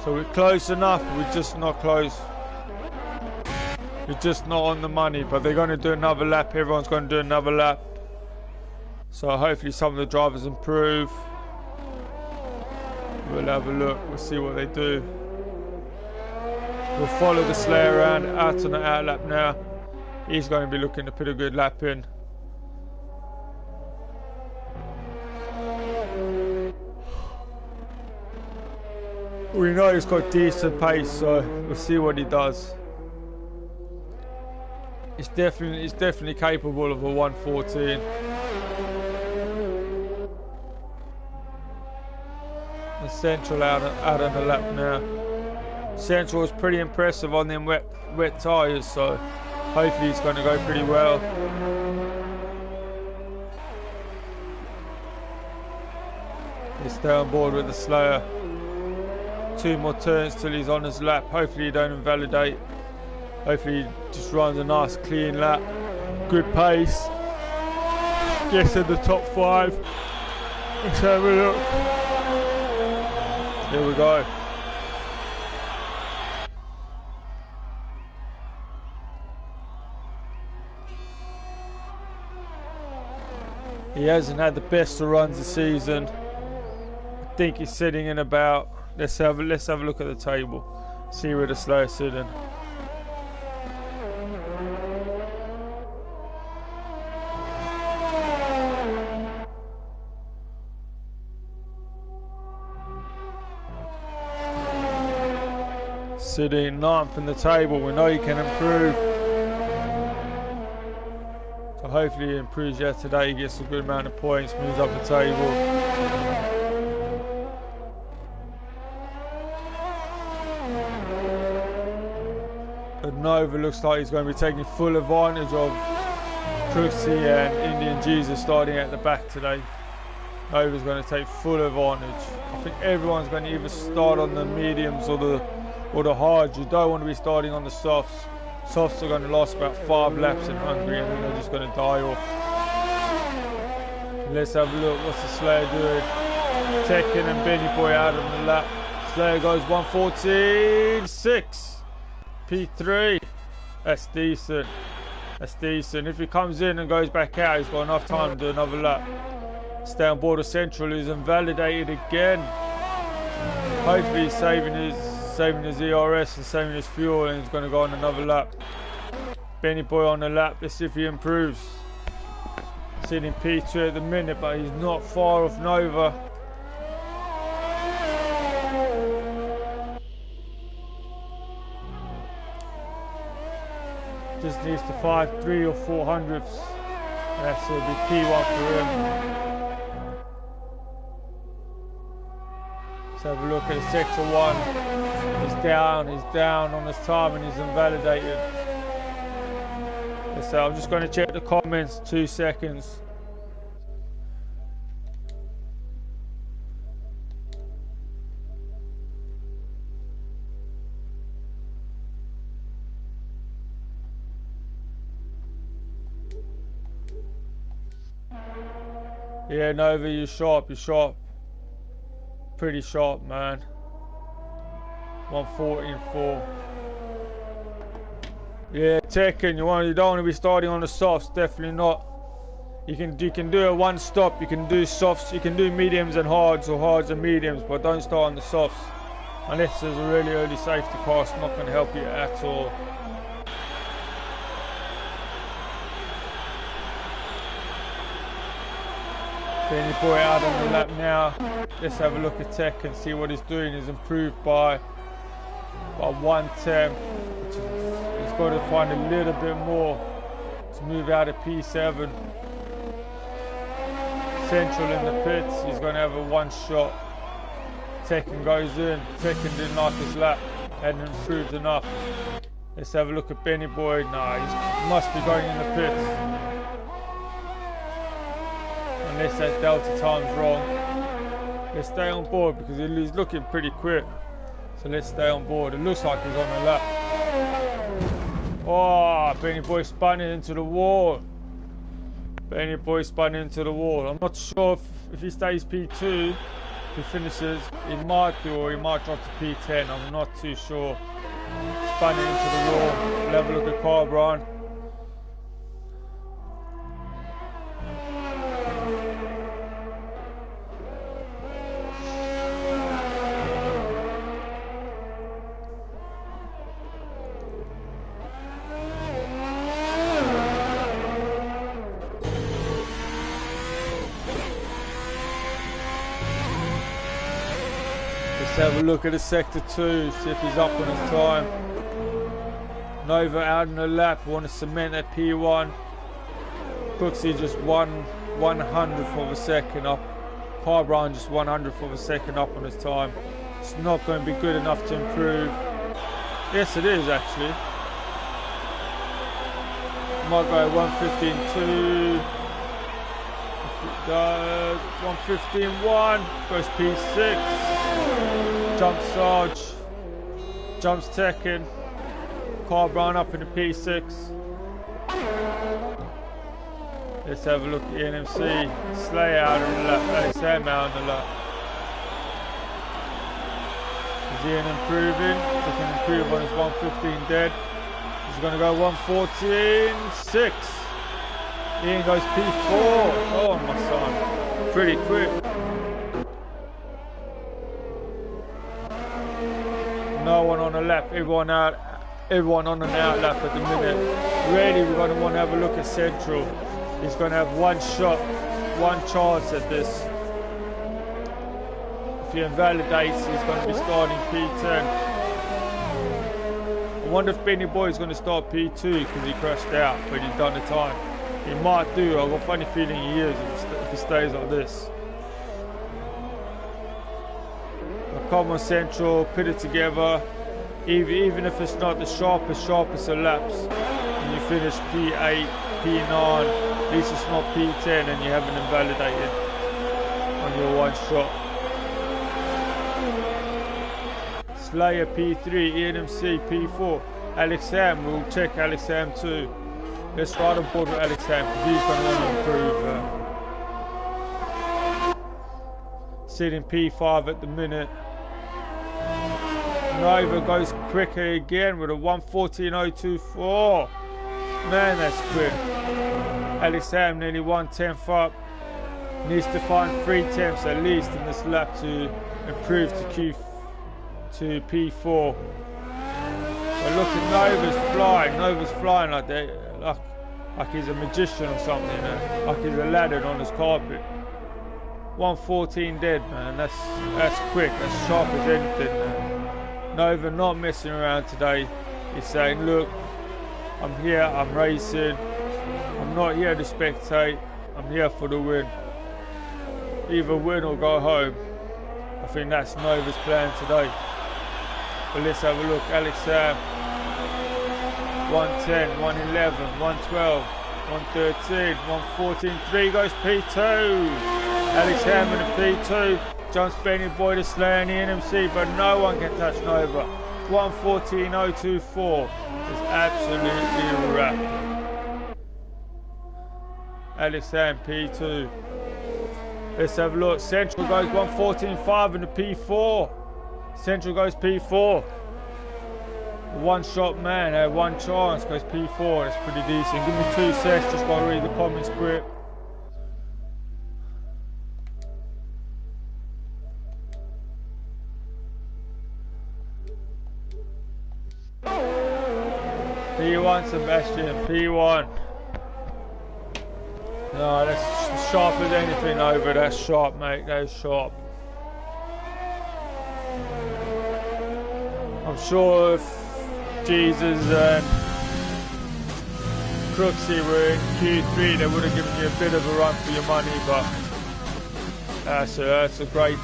So we're close enough, we're just not close. We're just not on the money, but they're going to do another lap, everyone's going to do another lap. So hopefully some of the drivers improve. We'll have a look, we'll see what they do. We'll follow the Slayer around, out on the out lap now. He's going to be looking to put a good lap in. We know he's got decent pace, so we'll see what he does. He's definitely capable of a 114. The Central out on the lap now. Central was pretty impressive on them wet tyres, so hopefully he's going to go pretty well. He's stay on board with the Slayer. 2 more turns till he's on his lap. Hopefully he don't invalidate. Hopefully he just runs a nice clean lap. Good pace. Gets in the top 5. Let's have a look. Here we go. He hasn't had the best of runs this season. I think he's sitting in about Let's have a look at the table. See where the slowest sitting. Sitting 9th in the table. We know he can improve. So hopefully he improves yet today. He gets a good amount of points, moves up the table. But Nova looks like he's going to be taking full advantage of Crooksy and Indian Jesus starting at the back today. Nova's going to take full advantage. I think everyone's going to either start on the mediums or the hards. You don't want to be starting on the softs. Softs are going to last about 5 laps in Hungary and then they're just going to die off. Let's have a look. What's the Slayer doing? Tekken and Benny Boy out on the lap. Slayer goes 1:14.6. P3. That's decent. That's decent. If he comes in and goes back out, he's got enough time to do another lap. Stay on board of Central is invalidated again. Hopefully he's saving his ERS and saving his fuel and he's going to go on another lap. Benny Boy on the lap. Let's see if he improves. Sitting P2 at the minute, but he's not far off Nova. Just needs to 5, 3 or 4 hundredths. That's will be P1 for him. Let's have a look at sector 1. He's down on his time and he's invalidated. So I'm just going to check the comments, 2 seconds. Yeah, Nova, you're sharp. Pretty sharp, man. 1:14.4. Yeah, Tekken, you don't want to be starting on the softs, definitely not. You can do a one stop, you can do softs, you can do mediums and hards or hards and mediums, but don't start on the softs. Unless there's a really early safety car, it's not going to help you at all. Benny Boy out on the lap now. Let's have a look at Tech and see what he's doing. He's improved by 110. He's got to find a little bit more to move out of P7. Central in the pits. He's going to have a one shot. Tekken goes in. Tekken didn't like his lap. Hadn't improved enough. Let's have a look at Benny Boy. Nah, he must be going in the pits. Unless that delta time's wrong. Let's stay on board because he's looking pretty quick. So let's stay on board. It looks like he's on the lap. Oh, Benny Boy spun into the wall. Benny Boy spun into the wall. I'm not sure if he stays P2, if he finishes, he might do, or he might drop to P10. I'm not too sure. Spun into the wall. We'll have a look at car, Brian. Let's have a look at the sector 2, see if he's up on his time. Nova out in the lap, want to cement that P1. Cooksey just 1/100th of a second up. Harbron just 100th of a second up on his time. It's not going to be good enough to improve. Yes, it is actually. Might go 1:15.2. 1:15.1. Goes P6. Jumps Sarge. Jumps Tekken. Car Brown up in the P6. Let's have a look at the NMC. Slay out on the lap. AlexHam out on the lap. Is Ian improving? He can improve on his 1:15 dead. He's going to go 1:14.6. Ian goes P4. Oh my son. Pretty quick. No one on a lap, everyone out, everyone on an out lap at the minute. Really, we're going to want to have a look at Central. He's going to have one shot, one chance at this. If he invalidates, he's going to be starting P10. I wonder if Benny Boy is going to start P2 because he crashed out, but he's done the time. He might do. I've got a funny feeling he is if he stays like this. Now come on, Central, put it together. Even if it's not the sharpest of laps, and you finish P8, P9, at least it's not P10 and you haven't invalidated on your one shot. Slayer P3, ENMC P4, AlexHam, we'll check AlexHam too. Let's ride on board with AlexHam because he's going to want to improve. Sitting P5 at the minute. Nova goes quicker again with a 1:14.024. Man, that's quick. AlexHam nearly 1/10 up. Needs to find 3 tenths at least in this lap to improve to P4. But look at Nova's flying like that, like he's a magician or something, like he's Aladdin on his carpet. 1:14 dead, man. That's quick. That's sharp as anything, man. Nova not messing around today. He's saying, look, I'm here, I'm racing. I'm not here to spectate. I'm here for the win. Either win or go home. I think that's Nova's plan today. But let's have a look. AlexHam, 1:10, 1:11, 1:12, 1:13, 1:14. 3 goes P2. AlexHam in the P2. Jumps Benny Boy to Slayer in the NMC, but no one can touch Nova. 1:14.024 is absolutely rapid. AlexHam P2. Let's have a look. Central goes 1:14.5 in the P4. Central goes P4. One shot man, one chance goes P4. That's pretty decent. Give me 2 sets, just gotta read the comments quick. P1 Sebastian, P1. No, that's sharp as anything over. That's sharp, mate. That's sharp. I'm sure if Jesus and Crooksy were in Q3, they would have given you a bit of a run for your money. But that's a great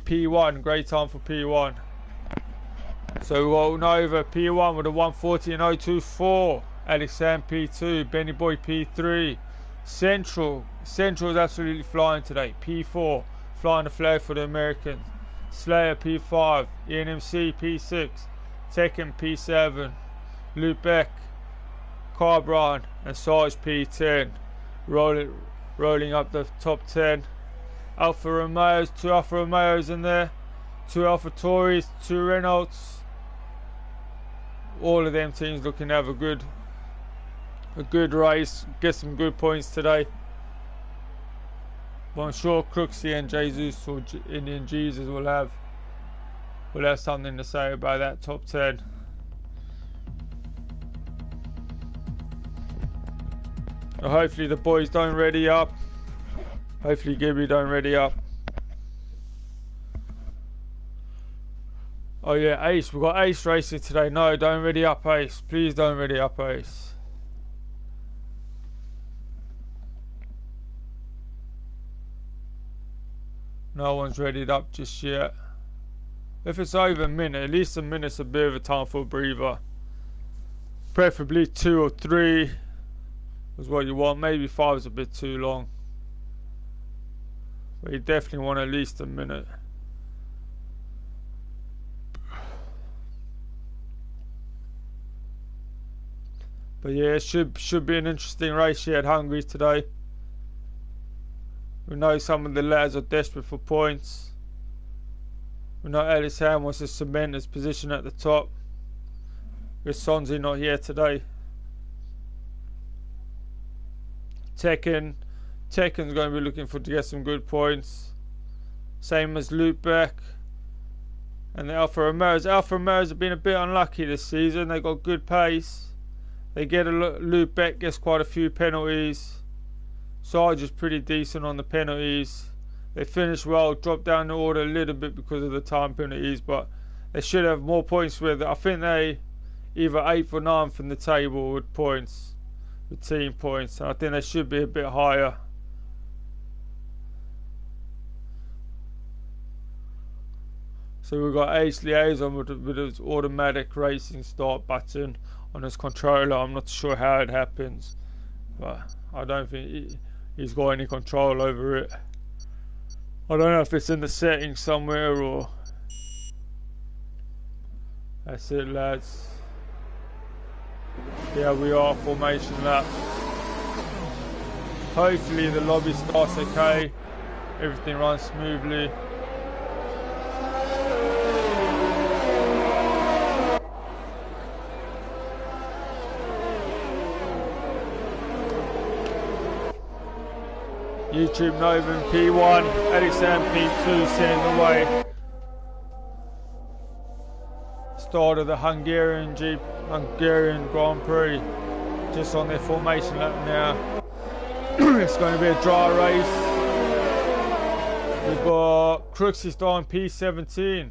P1. Great time for P1. So we'll Nova P1 with a 1:14.024. AlexHam P2, Benny Boy P3. Central is absolutely flying today. P4, flying the flag for the Americans. Slayer P5, ENMC P6, Tekken P7, Lubeck, Carbron and Sarge P10. Rolling up the top 10. Alfa Romeos, 2 Alfa Romeos in there, 2 Alfa Tauris, 2 Renaults. All of them teams looking to have a good race, get some good points today. But I'm sure Crooksy and Jesus or Indian Jesus will have something to say about that top 10. Hopefully the boys don't ready up. Hopefully Gibby don't ready up. Oh yeah, Ace. We've got Ace racing today. No, don't ready up, Ace. Please don't ready up, Ace. No one's readied up just yet. If it's over a minute, at least a minute's a bit of a time for a breather. Preferably 2 or 3 is what you want. Maybe 5 is a bit too long. But you definitely want at least a minute. But yeah, it should be an interesting race here at Hungary today. We know some of the lads are desperate for points. We know AlexHam wants to cement his position at the top. With Szondi not here today. Tekken's going to be looking to get some good points. Same as Lubeck And the Alfa Romeos have been a bit unlucky this season. They got good pace. They get Luke Beck gets quite a few penalties. Sarge is pretty decent on the penalties. They finished well, dropped down the order a little bit because of the time penalties, but they should have more points with it. I think they either 8th or 9th in the table with points, with team points. I think they should be a bit higher. So we've got Ace Liaison with his automatic racing start button on his controller. I'm not sure how it happens, but I don't think he's got any control over it. I don't know if it's in the settings somewhere or... That's it, lads. Here we are, formation lap. Hopefully the lobby starts okay. Everything runs smoothly. YouTube Novum P1, AlexHam P2 sending the way. Start of the Hungarian Grand Prix, just on their formation lap now. It's going to be a dry race. We've got Crooksy starting P17,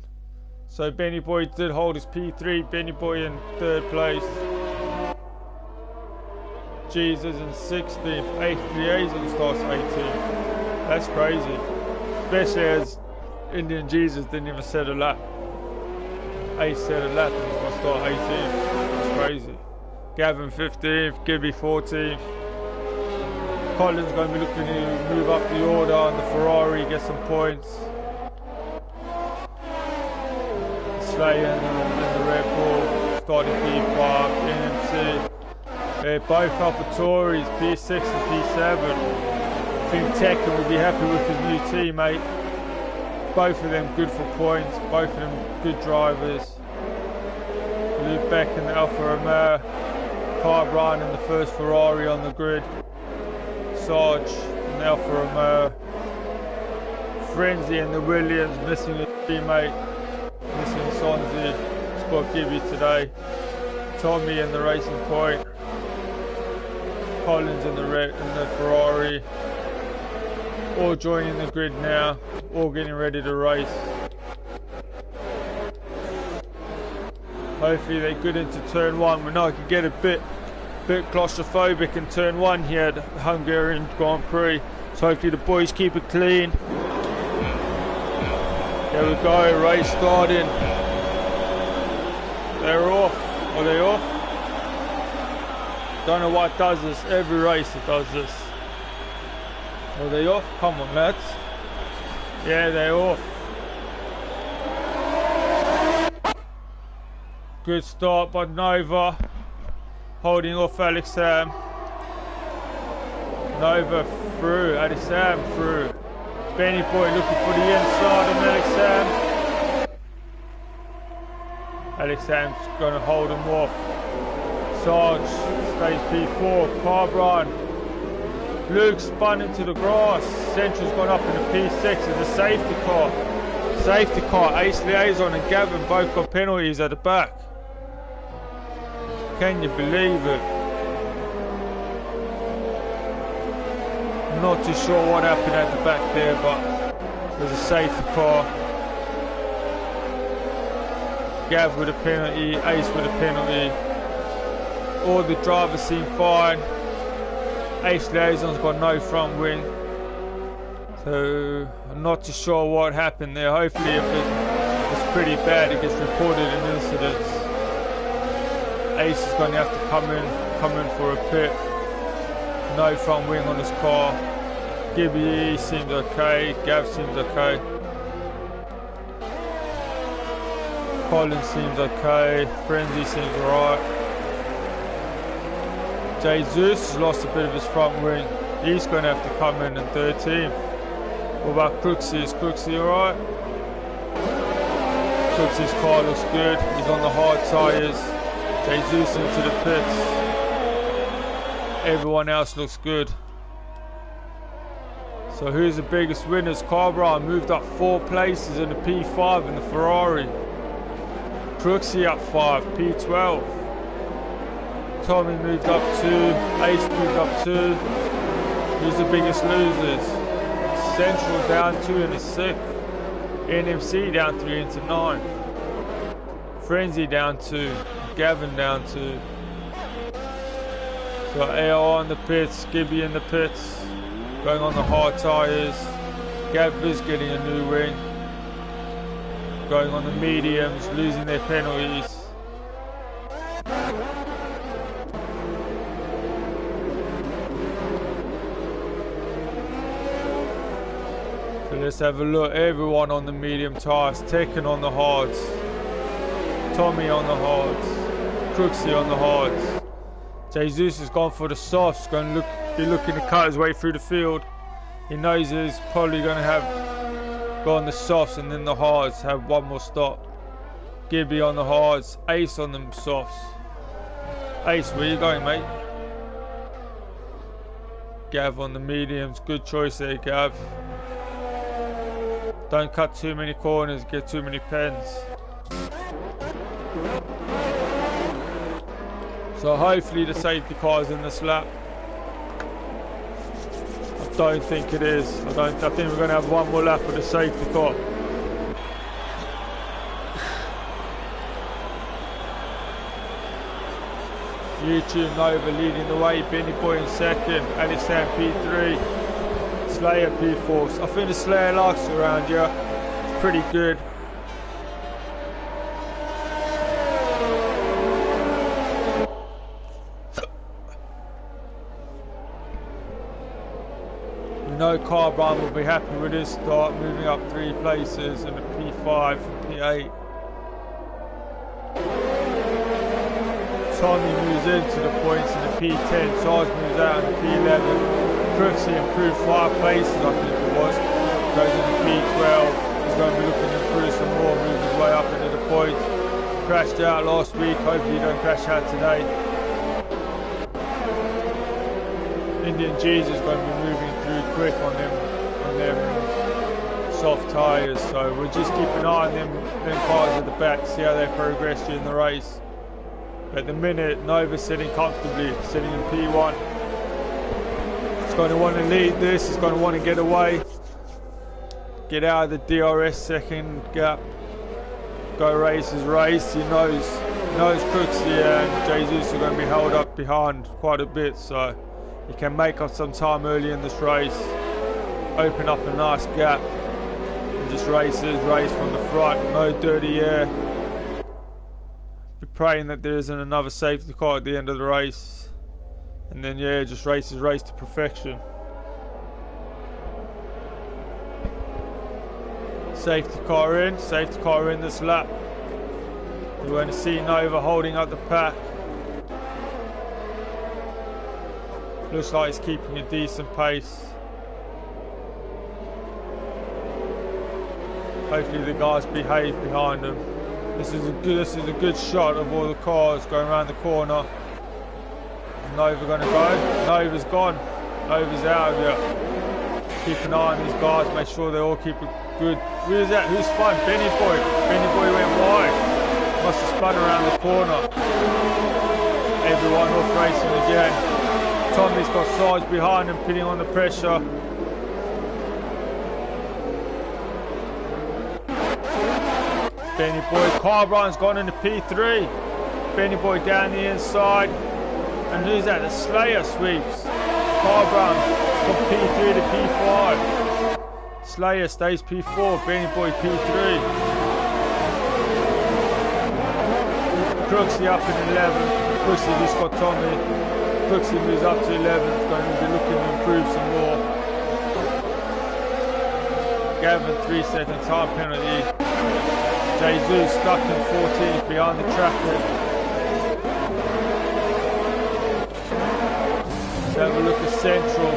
so Benny Boy did hold his P3. Benny Boy in 3rd place. Jesus in 16th, 8th Liaison starts 18th. That's crazy, especially as Indian Jesus didn't even set a lap. Ace set a lap and he's going to start 18th. That's crazy. Gavin 15th, Gibby 14th. Colin's going to be looking to move up the order on the Ferrari, get some points. Slayer and the Red Bull starting P5, NMC. They're both AlphaTauris, P6 and P7. I think Tekken will be happy with his new teammate. Both of them good for points, both of them good drivers. Luke Beck in the Alfa Romeo, Kyle Bryan in the first Ferrari on the grid. Sarge in the Alfa Romeo. Frenzy in the Williams, missing a teammate, missing Szondi. Spot Gibby today. Tommy in the Racing Point. Collins in the Ferrari, all joining the grid now, all getting ready to race. Hopefully they're good into turn 1. We know it can get a bit claustrophobic in turn 1 here at the Hungarian Grand Prix, so hopefully the boys keep it clean. There we go, race starting. They're off. Are they off? Don't know why it does this. Every race it does this. Are they off? Come on, lads. Yeah, they're off. Good start by Nova. Holding off AlexHam. Nova through. AlexHam through. Benny Boy looking for the inside of AlexHam. AlexHam's going to hold him off. Sarge stays P4, Carbron. Luke spun into the grass. Central's gone up in the P6. It's a safety car. Safety car. Ace Liaison and Gavin both got penalties at the back. Can you believe it? I'm not too sure what happened at the back there, but there's a safety car. Gav with a penalty, Ace with a penalty. All the drivers seem fine. Ace Liaison's got no front wing, so I'm not too sure what happened there. Hopefully if it's pretty bad it gets reported in incidents. Ace is going to have to come in for a pit. No front wing on his car. Gibby seems okay, Gav seems okay. Collins seems okay, Frenzy seems alright. Jesus lost a bit of his front wing. He's going to have to come in 13th. What about Crooksy? Is Crooksy alright? Crooksy's car looks good. He's on the hard tyres. Jesus into the pits. Everyone else looks good. So who's the biggest winners? Carbron moved up 4 places in the P5 in the Ferrari. Crooksy up 5, P12. Tommy moved up 2, Ace moved up 2. Who's the biggest losers? Central down 2 into 6. NMC down 3 into 9. Frenzy down 2. Gavin down 2. So AR on the pits, Gibby in the pits, going on the hard tyres. Gabba's getting a new wing. Going on the mediums, losing their penalties. So let's have a look. Everyone on the medium tyres, Tekken on the hards, Tommy on the hards, Crooksy on the hards. Jesus has gone for the softs, going to be looking to cut his way through the field. He knows he's probably going to go on the softs and then the hards, have one more stop. Gibby on the hards, Ace on the softs. Ace, where you going, mate? Gav on the mediums, good choice there, Gav. Don't cut too many corners, get too many pens. So hopefully the safety car is in this lap. I don't think it is. I think we're going to have one more lap with the safety car. YouTube Nova leading the way, Benny Boy in second, AlexHam P3, Slayer P4. I think the Slayer likes around here. It's pretty good. We know Carbine will be happy with his start, moving up 3 places in the P5 and P8. Tommy moves into the points in the P10, Sarge moves out in the P11, Crooksy improved 5 places I think it was, goes in the P12, he's going to be looking to improve some more, move his way up into the points, crashed out last week, hopefully he don't crash out today. Indian Jesus is going to be moving through quick on them soft tyres, so we'll just keep an eye on them cars at the back, see how they progress during the race. At the minute, Nova's sitting comfortably, sitting in P1. He's going to want to lead this, he's going to want to get away, get out of the DRS second gap, go race his race. He knows Crooksy and Jesus are going to be held up behind quite a bit, so he can make up some time early in this race, open up a nice gap, and just race from the front, no dirty air. Be praying that there isn't another safety car at the end of the race, and then yeah, just race his race to perfection. Safety car in this lap. You're going to see Nova holding up the pack. Looks like he's keeping a decent pace. Hopefully the guys behave behind him. This is a good shot of all the cars going around the corner. Is Nova going to go? Nova's gone. Nova's out of here. Keep an eye on these guys. Make sure they all keep it good. Who is that? Who's spun? Benny Boy. Benny Boy went wide. Must have spun around the corner. Everyone off racing again. Tommy's got Sarge behind him, putting on the pressure. Benny Boy, Carbrine's gone into P3. Benny Boy down the inside. And who's that? The Slayer sweeps. Carbrine from P3 to P5. Slayer stays P4, Benny Boy P3. Crooksy up in 11. Crooksy just got Tommy. Crooksy moves up to 11. Going to be looking to improve some more. Gavin 3-second time penalty. Jesus stuck in 14th behind the tracker. Let's have a look at Central.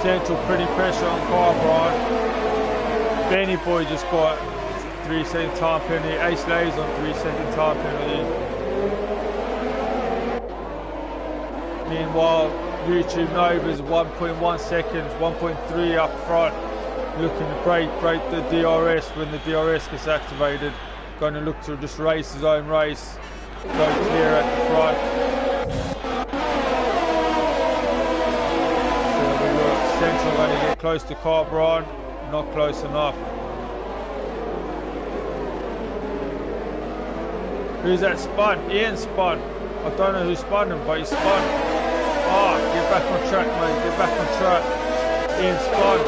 Central putting pressure on Carbine. Benny Boy just got 3-second time penalty. Ace Lays on 3-second time penalty. Meanwhile, YouTube Nova's 1.1 seconds, 1.3 up front. Looking to break the DRS when the DRS gets activated. going to look to just race his own race, go clear at the front. So we look, Central going to get close to Carbron, not close enough. Who's that spun? Ian spun. I don't know who spun him, but he spun. Ah, get back on track, mate, get back on track. Ian spun.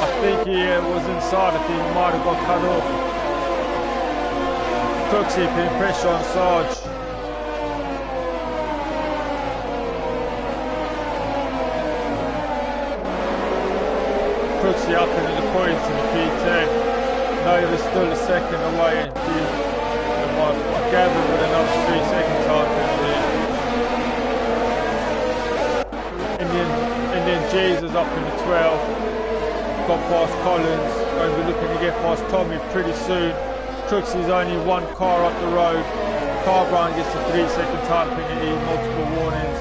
I think he was inside, I think he might have got cut off. Cooksey putting pressure on Sarge. Cooksey up into the points in the P10. Nova's still a second away. Gavin with another 3-second time penalty. Indian Jesus up in the 12. Got past Collins. Going to be looking to get past Tommy pretty soon. Crooksey's only one car up the road. Carbron gets a 3-second time penalty, multiple warnings.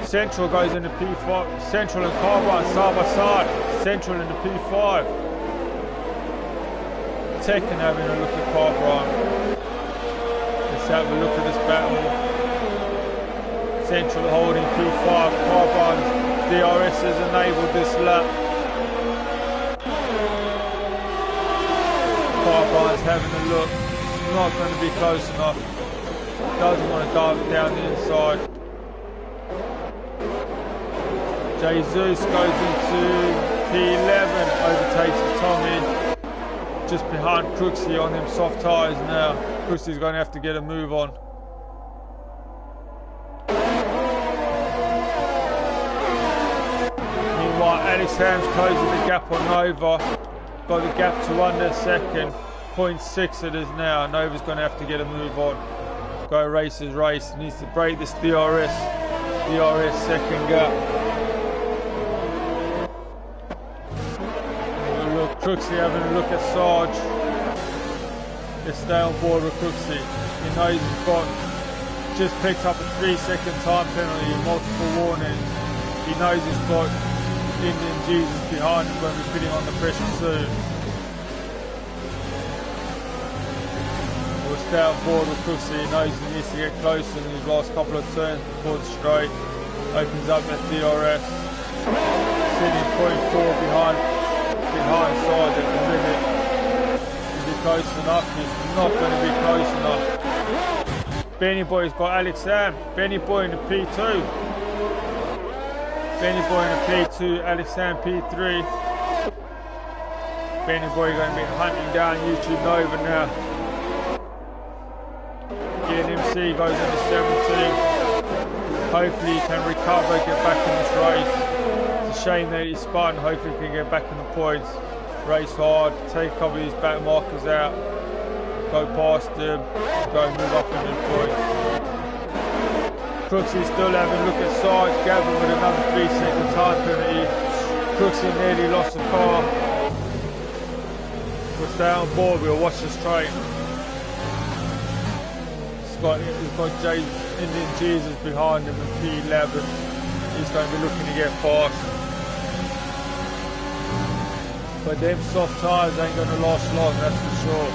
Central goes into P5. Central and Carbron side by side. Central in the P5. Tekken having a look at Carbron. Let's have a look at this battle. Central holding P5. Carbron's DRS has enabled this lap. Carbron's having a look. Not going to be close enough. Doesn't want to dive down the inside. Jesus goes into P11. Overtakes Tommy. Just behind Crooksey on them soft tyres now. Crooksey's going to have to get a move on. Meanwhile, AlexHam's closing the gap on Nova. Got the gap to under second. 0.6 it is now. Nova's going to have to get a move on. Go race his race. Needs to break this DRS second gap. Crooksey having a look at Sarge. Let's stay on board with Crooksey. He knows he's got, just picked up a 3-second time penalty, multiple warnings. He knows he's got Indian Jesus behind him, going to be putting on the pressure soon. We'll stay on board with Crooksey. He knows he needs to get closer in his last couple of turns before the straight. Opens up at DRS. Sitting 0.4 behind Sarge at the minute. Is he close enough? He's not going to be close enough. Benny Boy's got AlexHam. Benny Boy in the P2. Benny Boy in the P2. AlexHam P3. Benny Boy going to be hunting down YouTube Nova now. GNMC goes into 17. Hopefully he can recover, get back in this race. It's a shame that he spun. Hopefully he can get back in the points. Race hard, take a couple of these back markers out, go past them, go move up in the points. Crooksey still having a look at Sarge. Gavin with another 3-second time penalty. Crooksey nearly lost the car. We'll stay on board, we'll watch the straight. He's got Indian Jesus behind him in P11. He's going to be looking to get past. But them soft tyres ain't going to last long, that's for sure.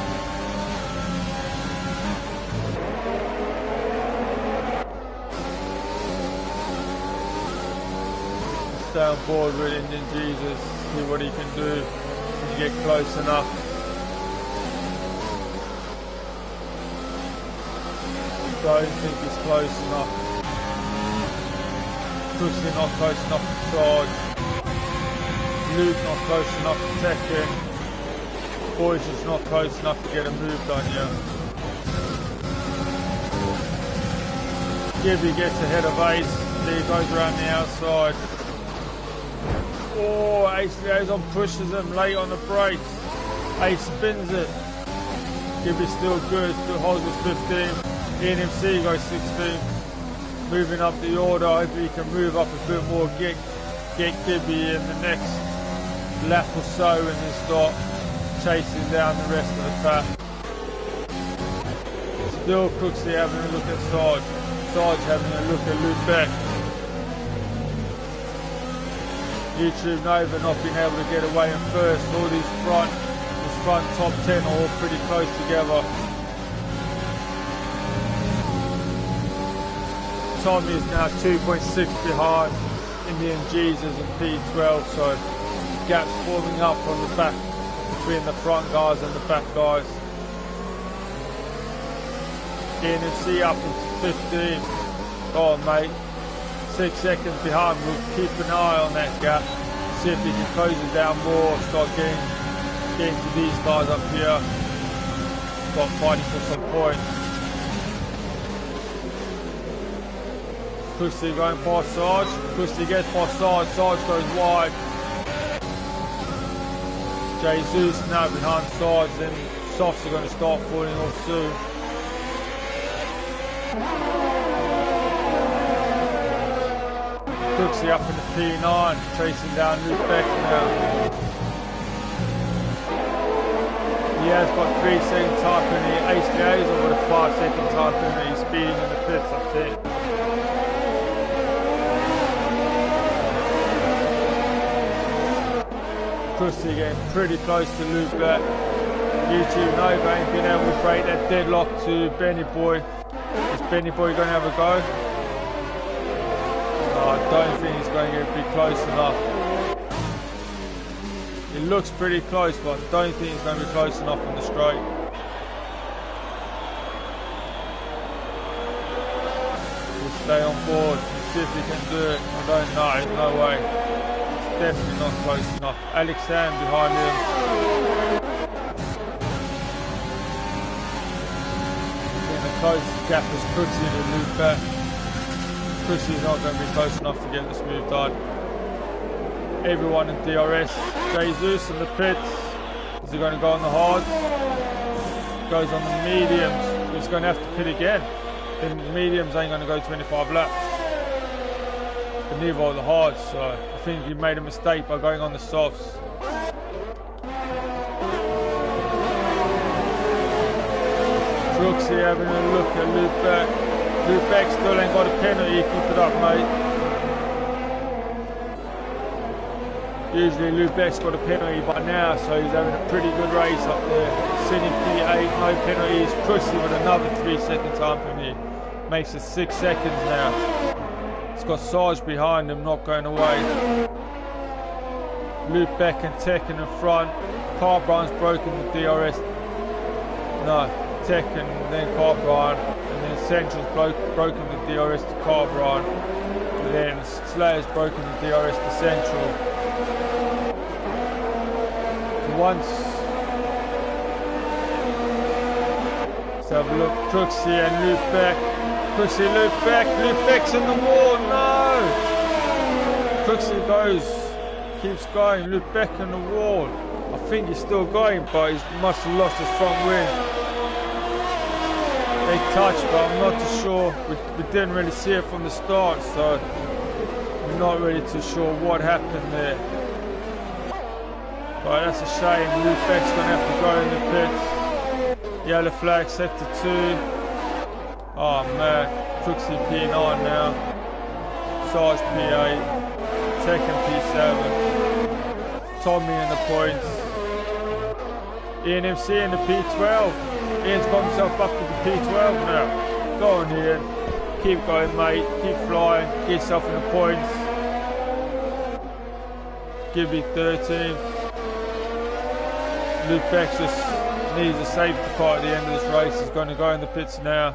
Stay on board with Indian Jesus, see what he can do. Can he get close enough? Don't think he's close enough. Crooksey not close enough to Sarge. Luke not close enough to Tekken. Boys is not close enough to get a move done yet. Gibby gets ahead of Ace. There he goes around the outside. Oh, Ace liaison pushes him late on the brakes. Ace spins it. Gibby's still good, still holds his 15. NMC goes 16. Moving up the order, hopefully he can move up a bit more, get Gibby in the next lap or so and then start chasing down the rest of the pack. Still Crooksey having a look at Sarge. Sarge having a look at Luke Beck. YouTube Nova not being able to get away in first. All these front, this front top 10 are all pretty close together. Tommy is now 2.6 behind Indian Jesus and P12, so gaps forming up on the back between the front guys and the back guys. NFC up into 15. Go on, mate. 6 seconds behind. We'll keep an eye on that gap. See if he can close it down more. Start getting to these guys up here. Start fighting for some points. Pussy going past Sarge. Pussy gets past Sarge. Sarge goes wide. Jesus now behind Sarge. Then Softs are going to start falling off soon. Cooksey up in the P9, chasing down Luke Beck now. He has got 3 second time penalty. Ace Gaze over the 5 second time penalty. He's speeding in the pits, I think. Cooksey getting pretty close to Luke Beck. YouTube Nova ain't been able to break that deadlock to Benny Boy. Is Benny Boy going to have a go? I don't think he's going to be close enough. It looks pretty close, but I don't think he's going to be close enough on the straight. We'll stay on board and see if he can do it. I don't know, there's no way. It's definitely not close enough. AlexHam behind him. The closest gap is Cooksey to Luke Beck. Cooksey's not going to be close enough to get this move done. Everyone in DRS. Jesus in the pits. Is he going to go on the hards? Goes on the mediums. He's going to have to pit again. The mediums ain't going to go 25 laps. But neither are the hards, so I think he made a mistake by going on the softs. Cooksey having a look at Luke Beck. Luke Beck still ain't got a penalty. Keep it up, mate. Usually Luke Beck's got a penalty by now, so he's having a pretty good race up there. Sitting P8, no penalties. Cooksey with another 3 second time penalty. Makes it 6 seconds now. It's got Sarge behind him, not going away. Luke Beck and Tekken in front. Carbrine's broken the DRS. No, Tekken, then Carbrine. And then Central's broken the DRS to Carbrine. And then Slayer's broken the DRS to Central. Once. Let's have a look. Cooksey and Luke Beck. Cooksey, Luke Beck. Luke Beck's in the wall. No! Cooksey goes. Keeps going. Luke Beck in the wall. I think he's still going, but he must have lost his front wing. They touched, but I'm not too sure. We didn't really see it from the start, so we're not really too sure what happened there. But that's a shame. Luke Beck's going to have to go in the pits. Yellow flag, sector 2. Oh man, Cooksey P9 now. Sarge P8. Tekken P7. Tommy in the points. Ian MC in the P12. Ian's got himself up to the P12 now. Go on Ian. Keep going mate. Keep flying. Get yourself in the points. Give me 13. Luke Beck just needs a safety car at the end of this race. He's going to go in the pits now.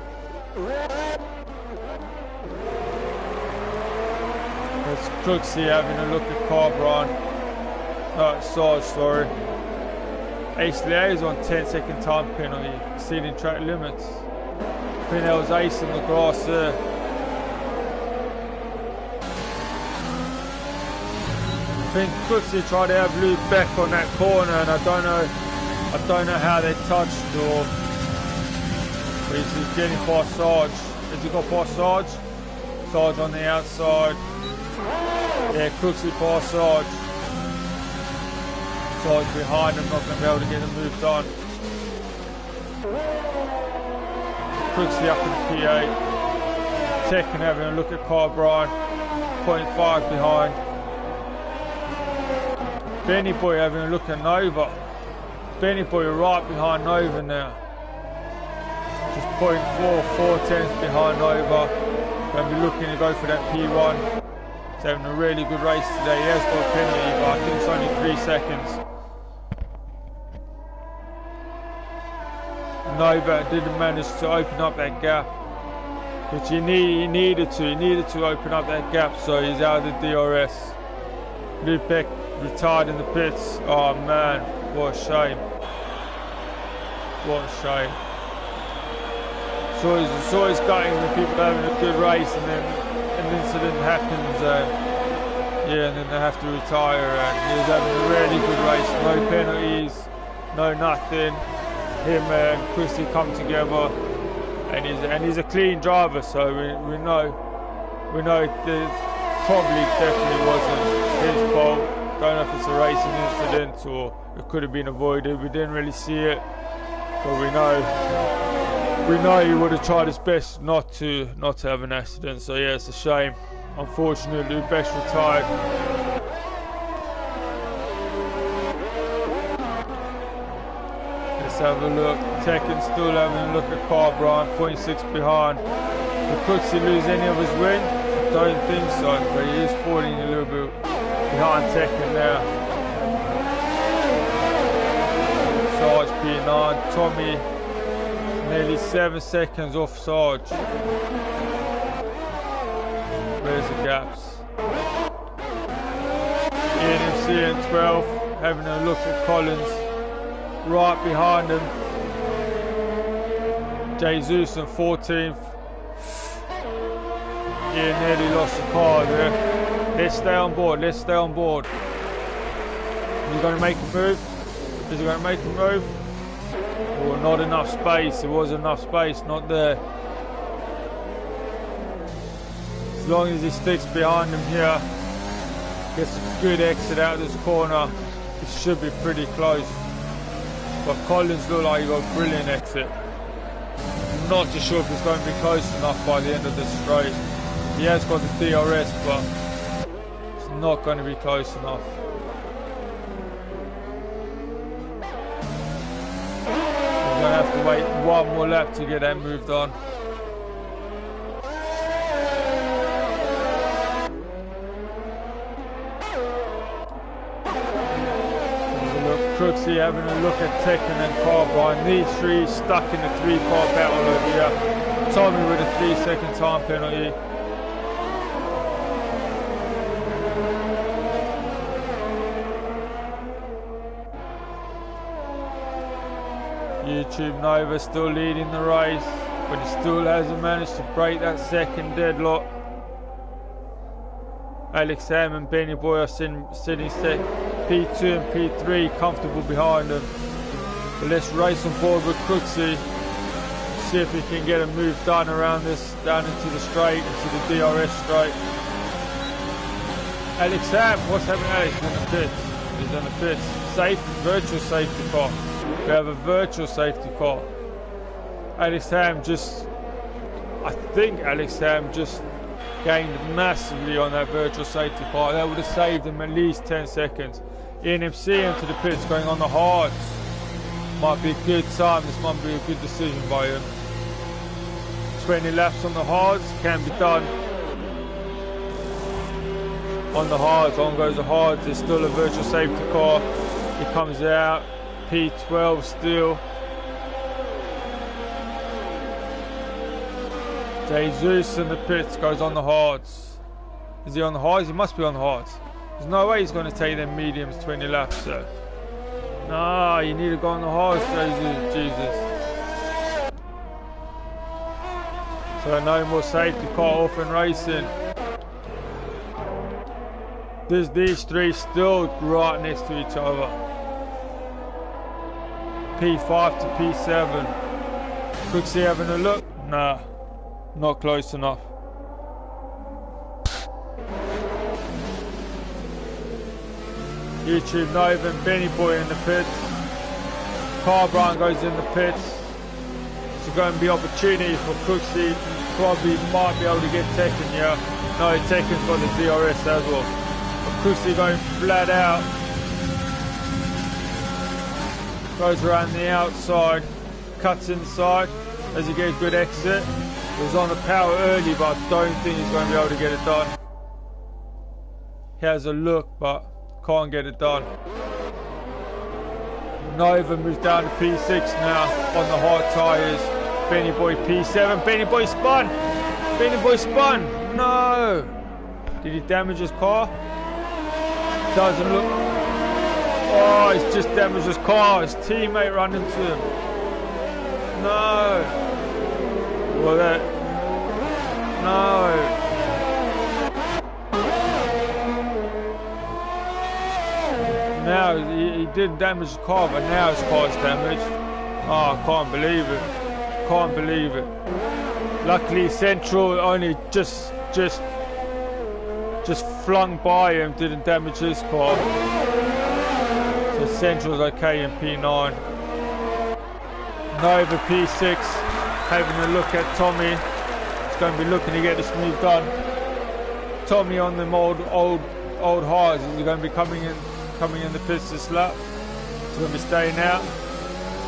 It's Cooksey having a look at Carbrine. No, Sarge, sorry. Ace Liaison 10 second time penalty, exceeding track limits. I think that was Ace in the grass there. I think Cooksey tried to have Luke Beck on that corner, and I don't know how they touched or he's getting past Sarge. Has he got past Sarge? Sarge on the outside. Yeah, Cooksey past Sarge. Sarge behind him, not going to be able to get the move done. Cooksey up in the P8. Tekken having a look at Carbrine. 0.5 behind. Benny Boy having a look at Nova. Benny Boy right behind Nova now. Just 0.4 tenths behind Nova. Going to be looking to go for that P1. He's having a really good race today. He has got a penalty, but I think it's only 3 seconds. Nova didn't manage to open up that gap, which he needed to. He needed to open up that gap, so he's out of the DRS. Lubeck retired in the pits. Oh man, what a shame. What a shame. It's always gutting when people are having a good race and then an incident happens and then they have to retire, and he was having a really good race. No penalties, no nothing. Him and Chrissy come together, and he's a clean driver, so we know it probably definitely wasn't his fault. Don't know if it's a racing incident or it could have been avoided. We didn't really see it, but we know he would have tried his best not to have an accident. So yeah, it's a shame. Unfortunately, Best retired. Let's have a look. Tekken still having a look at Car Brian, 0.6 behind. Could he lose any of his win? I don't think so, but he is falling a little bit behind Tekken now. Sarge P9, Tommy nearly 7 seconds off Sarge. Where's the gaps? ENFC in 12, having a look at Collins. Right behind him, Jesus in 14th. Yeah, nearly lost the car there. Let's stay on board, let's stay on board. Is he going to make a move? Is he going to make a move? Oh, not enough space. There was enough space, not there. As long as he sticks behind him here, gets a good exit out of this corner, it should be pretty close. But Collins looked like he got a brilliant exit. I'm not too sure if it's going to be close enough by the end of this straight. He has got the DRS, but it's not going to be close enough. We're going to have to wait one more lap to get that moved on. Crooksy having a look at Tekken and Carbine. These three stuck in a 3-car battle over here. Tommy with a 3-second time penalty. YouTube Nova still leading the race, but he still hasn't managed to break that second deadlock. AlexHam and Benny Boy are sitting P2 and P3 comfortable behind them. But let's race on board with Crooksy. See if we can get a move done around this, down into the straight, into the DRS straight. AlexHam, what's happening, Alex? He's in the pits. He's in the pits. Safe, virtual safety car. We have a virtual safety car. AlexHam I think AlexHam just gained massively on that virtual safety car. That would have saved him at least 10 seconds. ENFC into the pits, going on the hards. Might be a good time. This might be a good decision by him. 20 laps on the hards, can be done. On the hards, on goes the hards. There's still a virtual safety car. He comes out. P12 still. Jesus in the pits, goes on the hards. Is he on the hards? He must be on the hards. There's no way he's going to take them mediums 20 laps, sir. No, you need to go on the hards, Jesus. So no more safety car off and racing. These three still right next to each other. P5 to P7. Crooksy having a look? Nah, not close enough. YouTube Nova and Benny Boy in the pits. Car Brian goes in the pits. It's going to be opportunity for Crooksy. Probably might be able to get Tekken here. No, Tekken's got the DRS as well. But Crooksy going flat out. Goes around the outside, cuts inside as he gets good exit. He was on the power early, but I don't think he's going to be able to get it done. He has a look, but can't get it done. Nova moves down to P6 now on the hard tyres. Benny Boy P7. Benny Boy spun. Benny Boy spun. No. Did he damage his car? Doesn't look. Oh, he's just damaged his car. His teammate ran into him. No. Well, that. No. Now he did damage the car, but now his car is damaged. Oh, I can't believe it. Can't believe it. Luckily, Central only just flung by him, didn't damage his car. So Central's okay in P9. Nova P6, having a look at Tommy. He's going to be looking to get this move done. Tommy on them old highs. Is he going to be coming in the pits this lap? He's going to be staying out.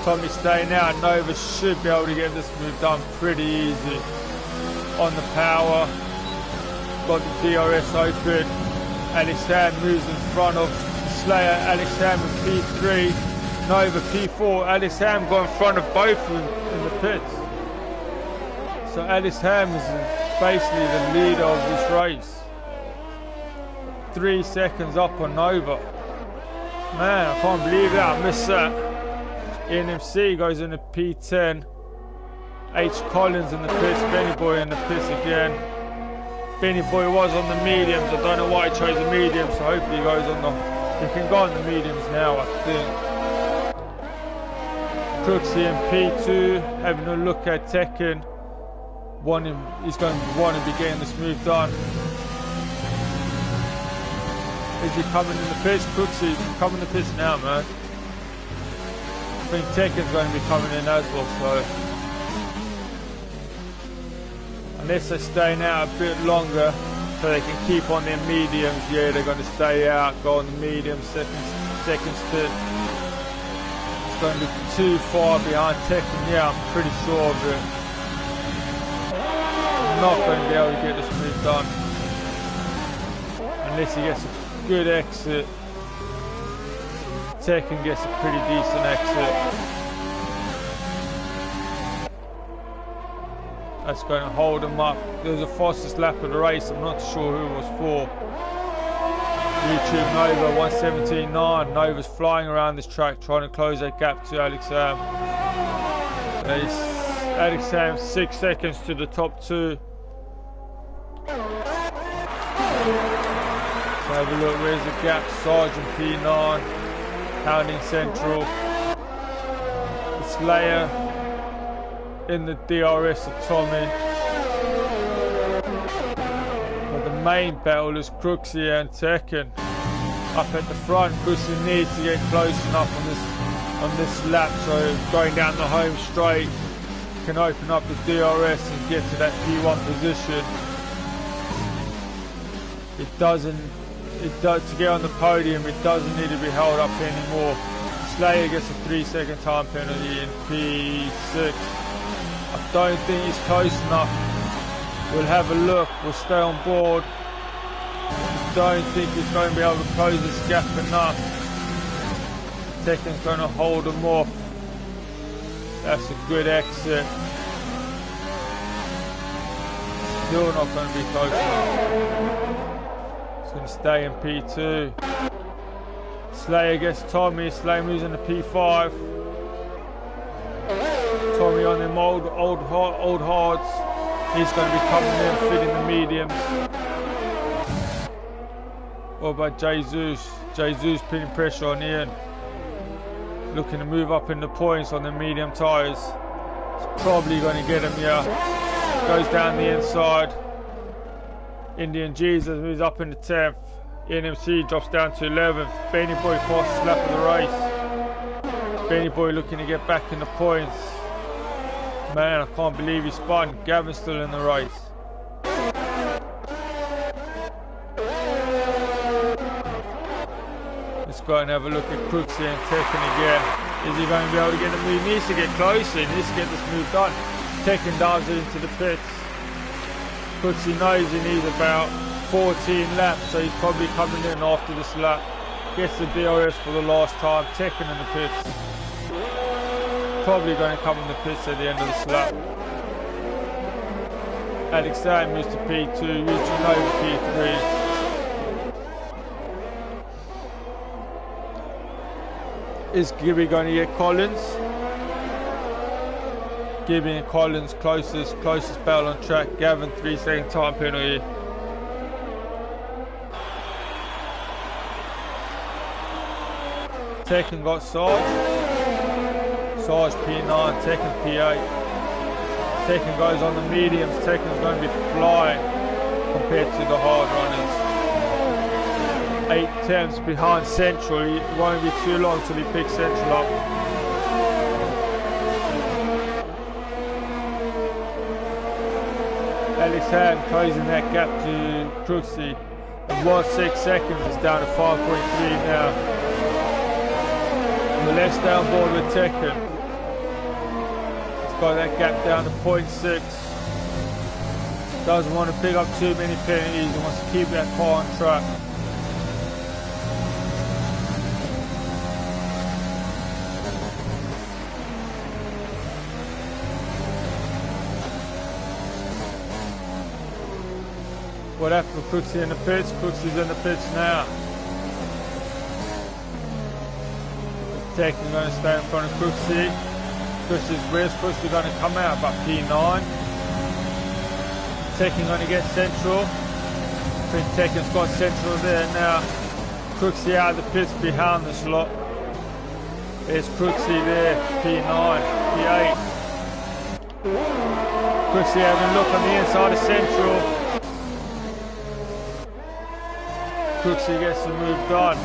Tommy staying out. Nova should be able to get this move done pretty easy. On the power. Got the DRS open. AlexHam moves in front of Slayer. AlexHam in P3. Nova P4. AlexHam got in front of both of them in the pits. So AlexHam is basically the leader of this race. 3 seconds up on Nova. Man, I can't believe that. I missed that. NMC goes into P10. H. Collins in the pits. Benny Boy in the pits again. Benny Boy was on the mediums. I don't know why he chose the mediums, so hopefully he goes on the. He can go on the mediums now, I think. Crooksy in P2, having a look at Tekken. He's going to want to be getting this move done. Is he coming in the pits? Crooksy, coming in the pits now, man. I think Tekken's going to be coming in as well, so. Unless they're staying out a bit longer so they can keep on their mediums, yeah, they're going to stay out, go on the mediums, second split. It's going to be too far behind Tekken, yeah, I'm pretty sure of it. Not going to be able to get this move done. Unless he gets a good exit. Tekken gets a pretty decent exit. That's going to hold him up. There's a fastest lap of the race. I'm not sure who it was for. YouTube Nova 117.9. Nova's flying around this track trying to close that gap to AlexHam. AlexHam 6 seconds to the top two. Have a look, where's the gap? Sergeant P9, pounding Central. Slayer in the DRS of Tommy. But the main battle is Crooksy and Tekken. Up at the front, Crooksy needs to get close enough on this lap, so going down the home straight can open up the DRS and get to that P1 position. To get on the podium, it doesn't need to be held up anymore. Slayer gets a 3-second time penalty in P6. I don't think he's close enough. We'll have a look. We'll stay on board. I don't think he's going to be able to close this gap enough. Tekken's going to hold him off. That's a good exit. Still not going to be close enough. It's going to stay in P2. Slayer gets Tommy. Slayer moves into P5. Tommy on them old hards. He's going to be coming in, fitting the mediums. What about Jesus? Jesus putting pressure on Ian. Looking to move up in the points on the medium tyres. It's probably going to get him here. Goes down the inside. Indian Jesus moves up in the 10th. NMC drops down to 11th. Benny Boy fastest lap of the race. Benny Boy looking to get back in the points. Man, I can't believe he spun. Gavin's still in the race. It's go and have a look at Crooksy and Tekken again. Is he going to be able to get the move? He needs to get closer. He needs to get this move done. Tekken dives it into the pits. Crooksy knows he needs about 14 laps, so he's probably coming in after this lap. Gets the DRS for the last time. Tekken in the pits. Probably going to come in the pits at the end of this lap. AlexHam moves to P2, reaching over P3. Is Gibby going to get Collins? Gibby and Collins closest battle on track. Gavin 3-second time penalty. Tekken got Sarge. Sarge P9, Tekken P8. Tekken goes on the mediums. Tekken's going to be flying compared to the hard runners. 8 tenths behind Central. It won't be too long till he picks Central up. AlexHam closing that gap to Crooksy. It was 6 seconds. It's down to 5.3 now. The left's down board with Tekken. It's got that gap down to 0.6. Doesn't want to pick up too many penalties. He wants to keep that car on track. What happened with Crooksy in the pits? Crooksy's in the pits now. Tekken going to stay in front of Crooksy. Where's Crooksy going to come out? About P9. Tekken going to get Central. I think Tekken's got Central there now. Crooksy out of the pits behind the slot. There's Crooksy there, P9, P8. Crooksy having a look on the inside of Central. Crooksy gets the move done.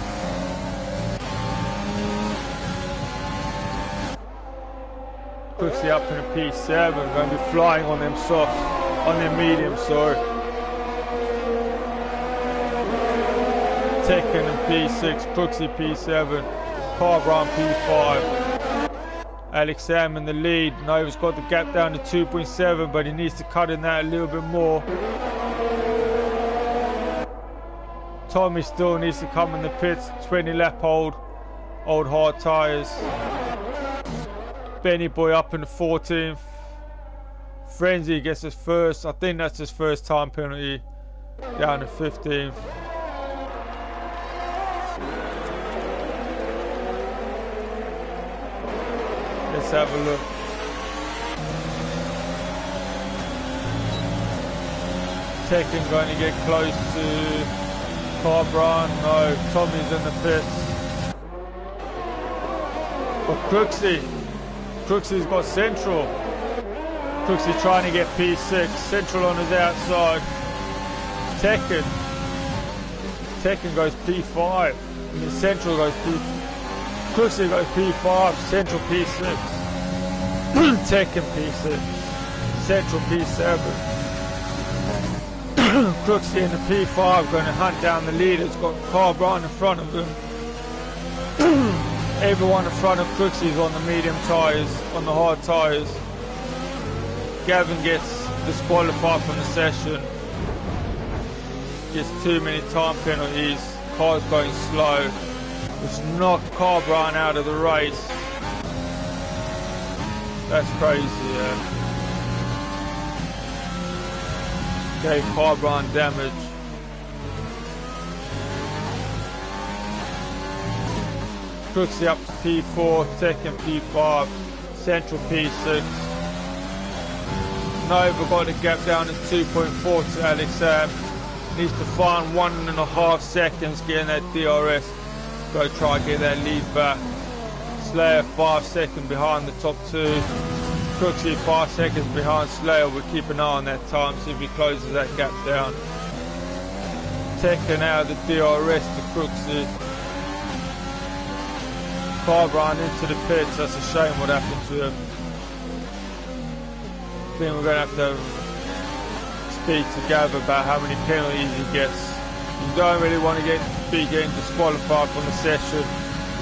Crooksy up in a P7, going to be flying on them softs, on them mediums, sorry. Tekken and P6, Crooksy P7, Carbron P5. AlexHam in the lead. Nova's got the gap down to 2.7, but he needs to cut in that a little bit more. Tommy still needs to come in the pits, 20 lap old hard tyres. Benny Boy up in the 14th. Frenzy gets his first, I think that's his first time penalty, down to 15th. Let's have a look. Tekken going to get close to Carbron. No, Tommy's in the pits. But Crooksy's got Central. Crooksy trying to get P6. Central on his outside. Tekken goes P5. And then Central goes P. Crooksy goes P5. Central P6. Tekken P6. Central P7. Crooksy in the P5 going to hunt down the leader. It's got Carbron in front of him. Everyone in front of Crooksy is on the medium tyres, on the hard tyres. Gavin gets disqualified from the session. Gets too many time penalties. Car's going slow. It's knocked Carbron out of the race. That's crazy, yeah. Gave Carbron damage. Crooksy up to P4, Tekken P5, Central P6. Nova got the gap down to 2.4 to AlexHam. Needs to find 1.5 seconds getting that DRS. Go try and get that lead back. Slayer 5 seconds behind the top two. Crooksy 5 seconds behind Slayer. We'll keep an eye on that time, see if he closes that gap down. Tekken out of the DRS to Crooksy. Carbron into the pits. That's a shame what happened to him. I think we're going to have to speak to Gav about how many penalties he gets. You don't really want to be getting disqualified from the session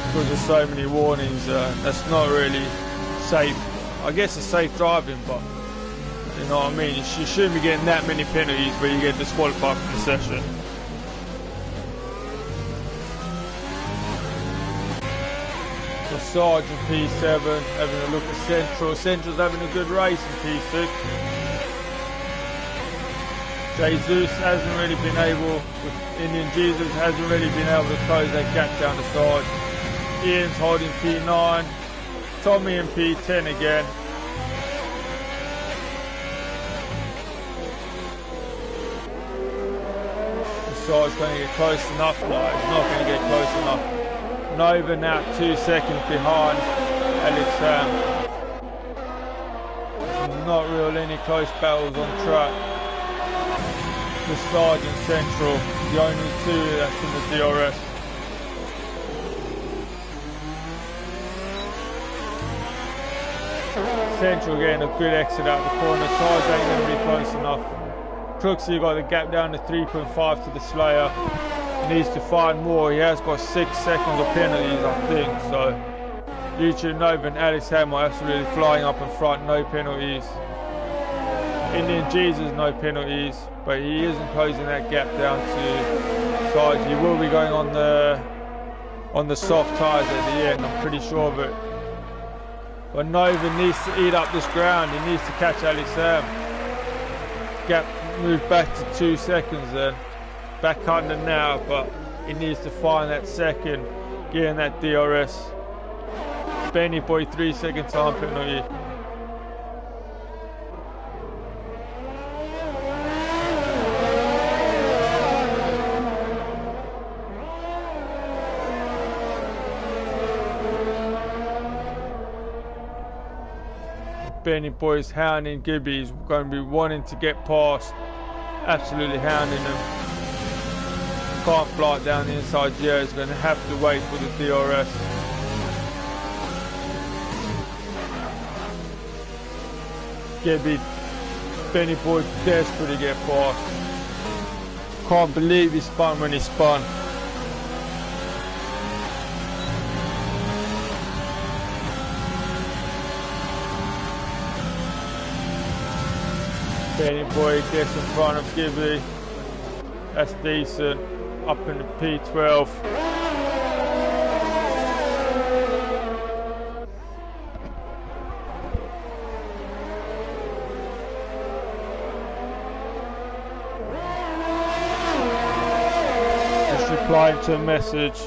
because there's so many warnings. That's not really safe. I guess it's safe driving, but you know what I mean? You shouldn't be getting that many penalties where you get disqualified from the session. So Sergeant P7 having a look at Central. Central's having a good race in P6. Jesus hasn't really been able, Indian Jesus hasn't really been able to close that gap down the side. Ian's holding P9. Tommy in P10 again. The side's going to get close enough. No, it's not going to get close enough. Nova now 2 seconds behind AlexHam. Not really any close battles on track. The Sergeant Central, the only two that's in the DRS. Central getting a good exit out the corner. Size ain't going to be close enough. Crooksy got the gap down to 3.5 to the Slayer. Needs to find more. He has got 6 seconds of penalties, I think. So YouTube Nova and AlexHam are absolutely flying up in front. No penalties. Indian Jesus no penalties, but he isn't closing that gap down to size. He will be going on the soft tyres at the end. I'm pretty sure of it. But Nova needs to eat up this ground. He needs to catch AlexHam. Gap moved back to 2 seconds then. Back under now, but he needs to find that second, getting that DRS. Benny Boy 3 second time penalty. Benny Boy's hounding Gibby. He's going to be wanting to get past, absolutely hounding him. Can't fly it down the inside. Yeah, he's going to have to wait for the DRS. Gibby, Benny Boy desperate to get past. Can't believe he spun when he spun. Benny Boy gets in front of Gibby. That's decent. Up in the P12. Just replying to a message.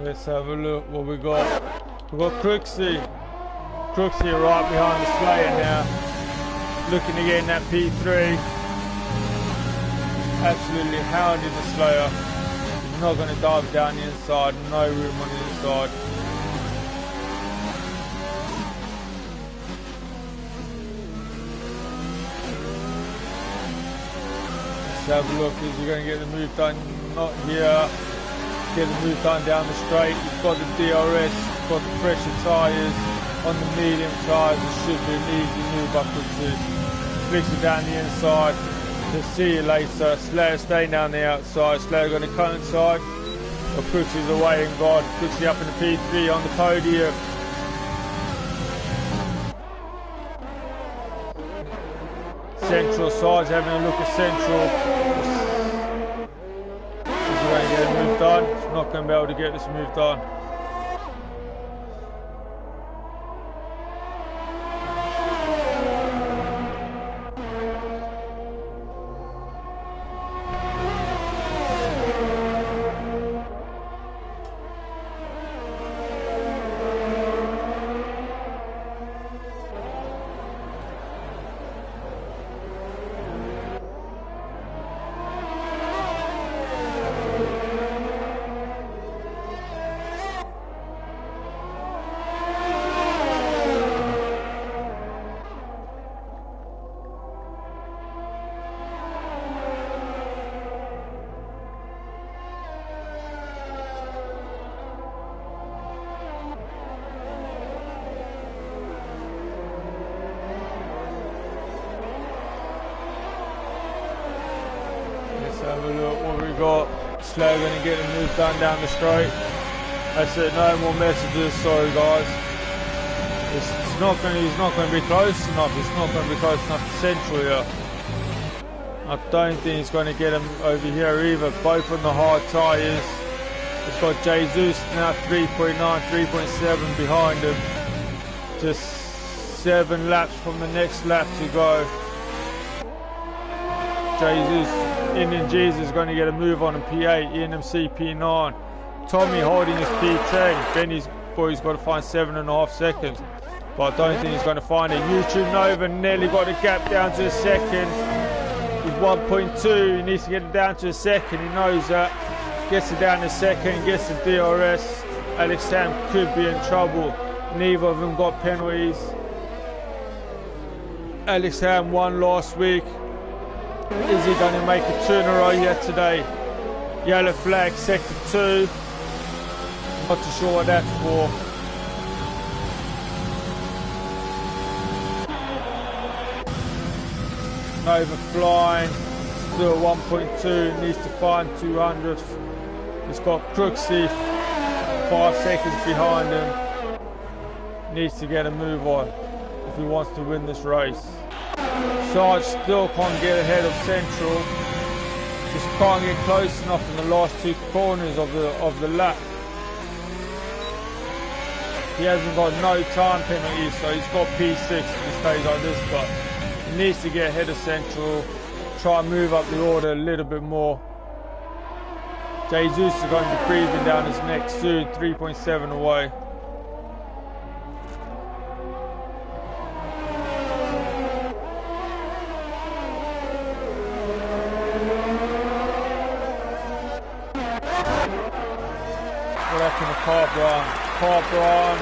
Let's have a look what we got. We've got Crooksy. Crooksy right behind the Slayer now. Looking to get in that P3. Absolutely hounding the Slayer. He's not going to dive down the inside. No room on the inside. Let's have a look. Is he going to get the move done? Not here. Get the move done down the straight. He's got the DRS, got the pressure tyres on the medium tyres. It should be an easy move up to flicks it down the inside. To see you later. Slayer staying down the outside. Slayer going to cut inside. But Cooksy's away and gone. Cooksy up in the P3 on the podium. Central side's having a look at Central. Is he going to get a move done? He's not going to be able to get this move done. Have a look what we got. Slow going to get the move done down the straight. That's it, no more messages, sorry guys. He's not going to be close enough. It's not going to be close enough to Central here. I don't think he's going to get him over here either. Both on the hard tyres. It's got Jesus now 3.9, 3.7 behind him. Just 7 laps from the next lap to go. Jesus is going to get a move on in P8, ENMC P9. Tommy holding his P10. Benny's boy's got to find 7.5 seconds. But I don't think he's going to find it. YouTube Nova nearly got the gap down to a second. With 1.2, he needs to get it down to a second. He knows that. Gets it down to a second, gets the DRS. AlexHam could be in trouble. Neither of them got penalties. AlexHam won last week. Is he going to make a 2 in a row yet today? Yellow flag, sector 2. Not too sure what that's for. Nova flying, still 1.2, needs to find 200th. It's got Crooksy 5 seconds behind him. Needs to get a move on if he wants to win this race. Sarge still can't get ahead of Central. Just can't get close enough in the last 2 corners of the lap. He hasn't got no time penalties, so he's got P6 if he stays like this, but he needs to get ahead of Central, try and move up the order a little bit more. Jesus is going to be breathing down his neck soon, 3.7 away. Carbron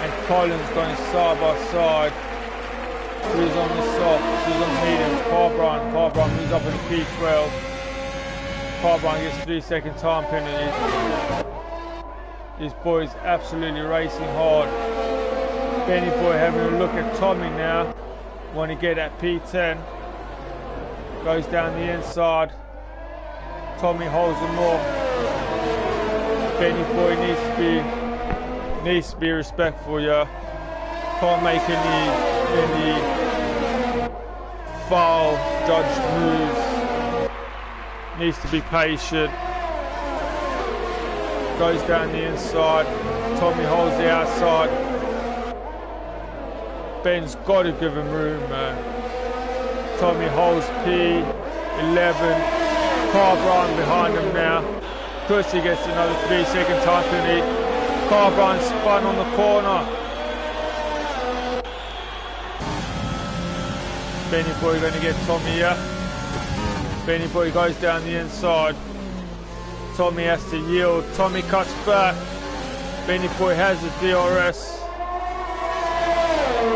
and Collins going side by side. Who's on the soft? Who's on mediums? Carbron moves up in the P12. Carbron gets 3-second time penalty. This boy's absolutely racing hard. Benny boy having a look at Tommy now. Want to get that P10. Goes down the inside. Tommy holds him off. Benny boy needs to be respectful, yeah. Can't make any foul judged moves. Needs to be patient. Goes down the inside. Tommy holds the outside. Ben's got to give him room, man. Tommy holds P11. Carbron behind him now. Pussy gets another 3-second time penalty. Carbron spun on the corner. Benny boy going to get Tommy here. Benny boy goes down the inside. Tommy has to yield. Tommy cuts back. Benny boy has the DRS.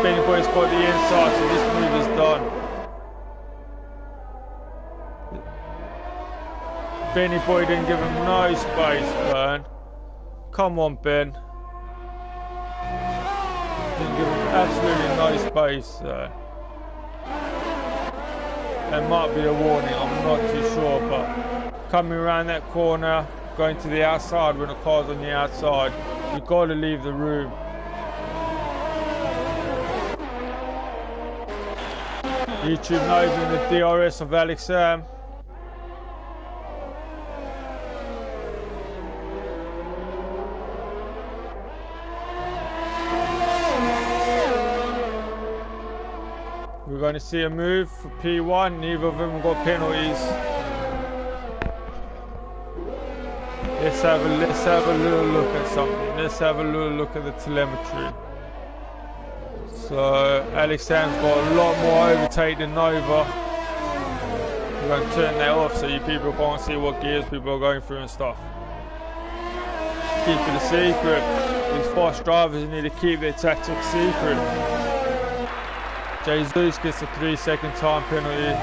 Benny boy's got the inside, so this move is done. Benny boy didn't give him no space, man. Come on, Ben. Didn't give him absolutely no space. There might be a warning, I'm not too sure, but coming around that corner, going to the outside when the car's on the outside, you've got to leave the room. YouTube Nova in the DRS of AlexHam. We're going to see a move for P1. Neither of them have got penalties. Let's have a little look at something. Let's have a little look at the telemetry. So AlexHam's got a lot more overtake than Nova. We're going to turn that off so you people can't see what gears people are going through and stuff. Keep it a secret. These fast drivers need to keep their tactics secret. Jesus gets a 3-second time penalty.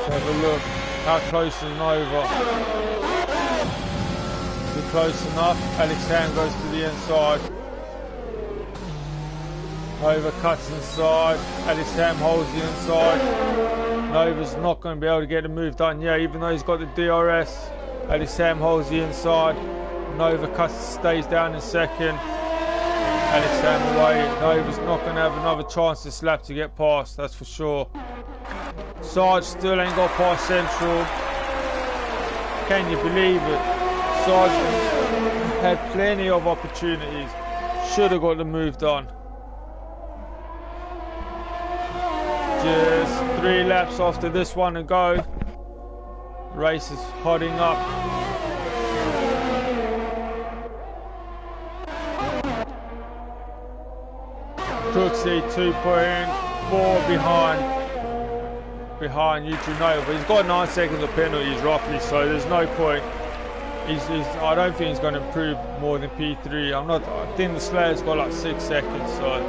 Have a look. How close is Nova? Is it close enough? AlexHam goes to the inside. Nova cuts inside. AlexHam holds the inside. Nova's not going to be able to get a move done yet, even though he's got the DRS. AlexHam holds the inside. Nova cuts, stays down in second. AlexHam away. Nova's not going to have another chance this lap to get past, that's for sure. Sarge still ain't got past Central. Can you believe it? Sarge had plenty of opportunities. Should have got the move done. Just 3 laps after this one to go. The race is hotting up. Crooksy 2.4 behind YouTube Nova, but he's got 9 seconds of penalties roughly, so there's no point. I don't think he's going to improve more than P3. I think the Slayer's got like 6 seconds, so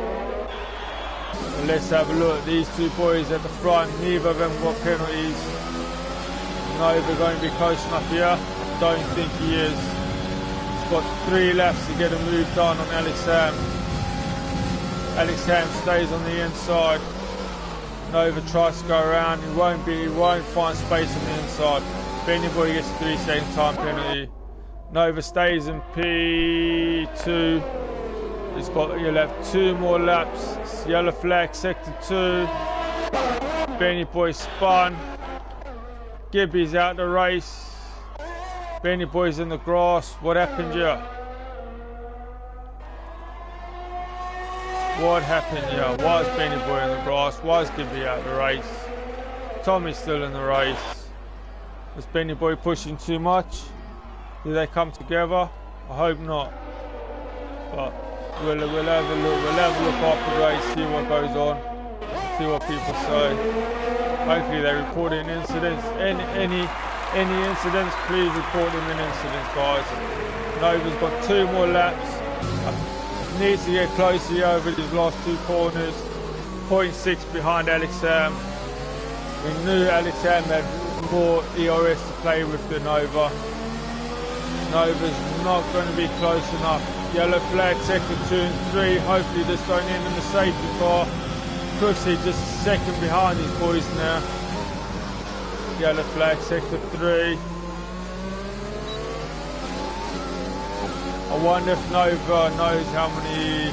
let's have a look. These two boys at the front, neither of them got penalties. Nova going to be close enough here? I don't think he is. He's got 3 laps to get a move done on AlexHam. AlexHam stays on the inside. Nova tries to go around. He won't find space on the inside. If anybody gets a 3-second time penalty. Nova stays in P2. You'll have 2 more laps. It's yellow flag, sector 2. Benny Boy spun. Gibby's out the race. Benny Boy's in the grass. What happened here? What happened here? Why is Benny Boy in the grass? Why is Gibby out the race? Tommy's still in the race. Was Benny Boy pushing too much? Did they come together? I hope not. But we'll have a look. We'll have a look after the race, see what goes on, see what people say. Hopefully they report in incidents. Any incidents, please report them in incidents, guys. Nova's got 2 more laps. Needs to get closer here over these last 2 corners. 0.6 behind AlexHam. We knew AlexHam had more ERS to play with than Nova. Nova's not going to be close enough. Yellow flag, sector 2 and 3. Hopefully this don't end in the safety car. Crooksy just second behind these boys now. Yellow flag, sector 3. I wonder if Nova knows how many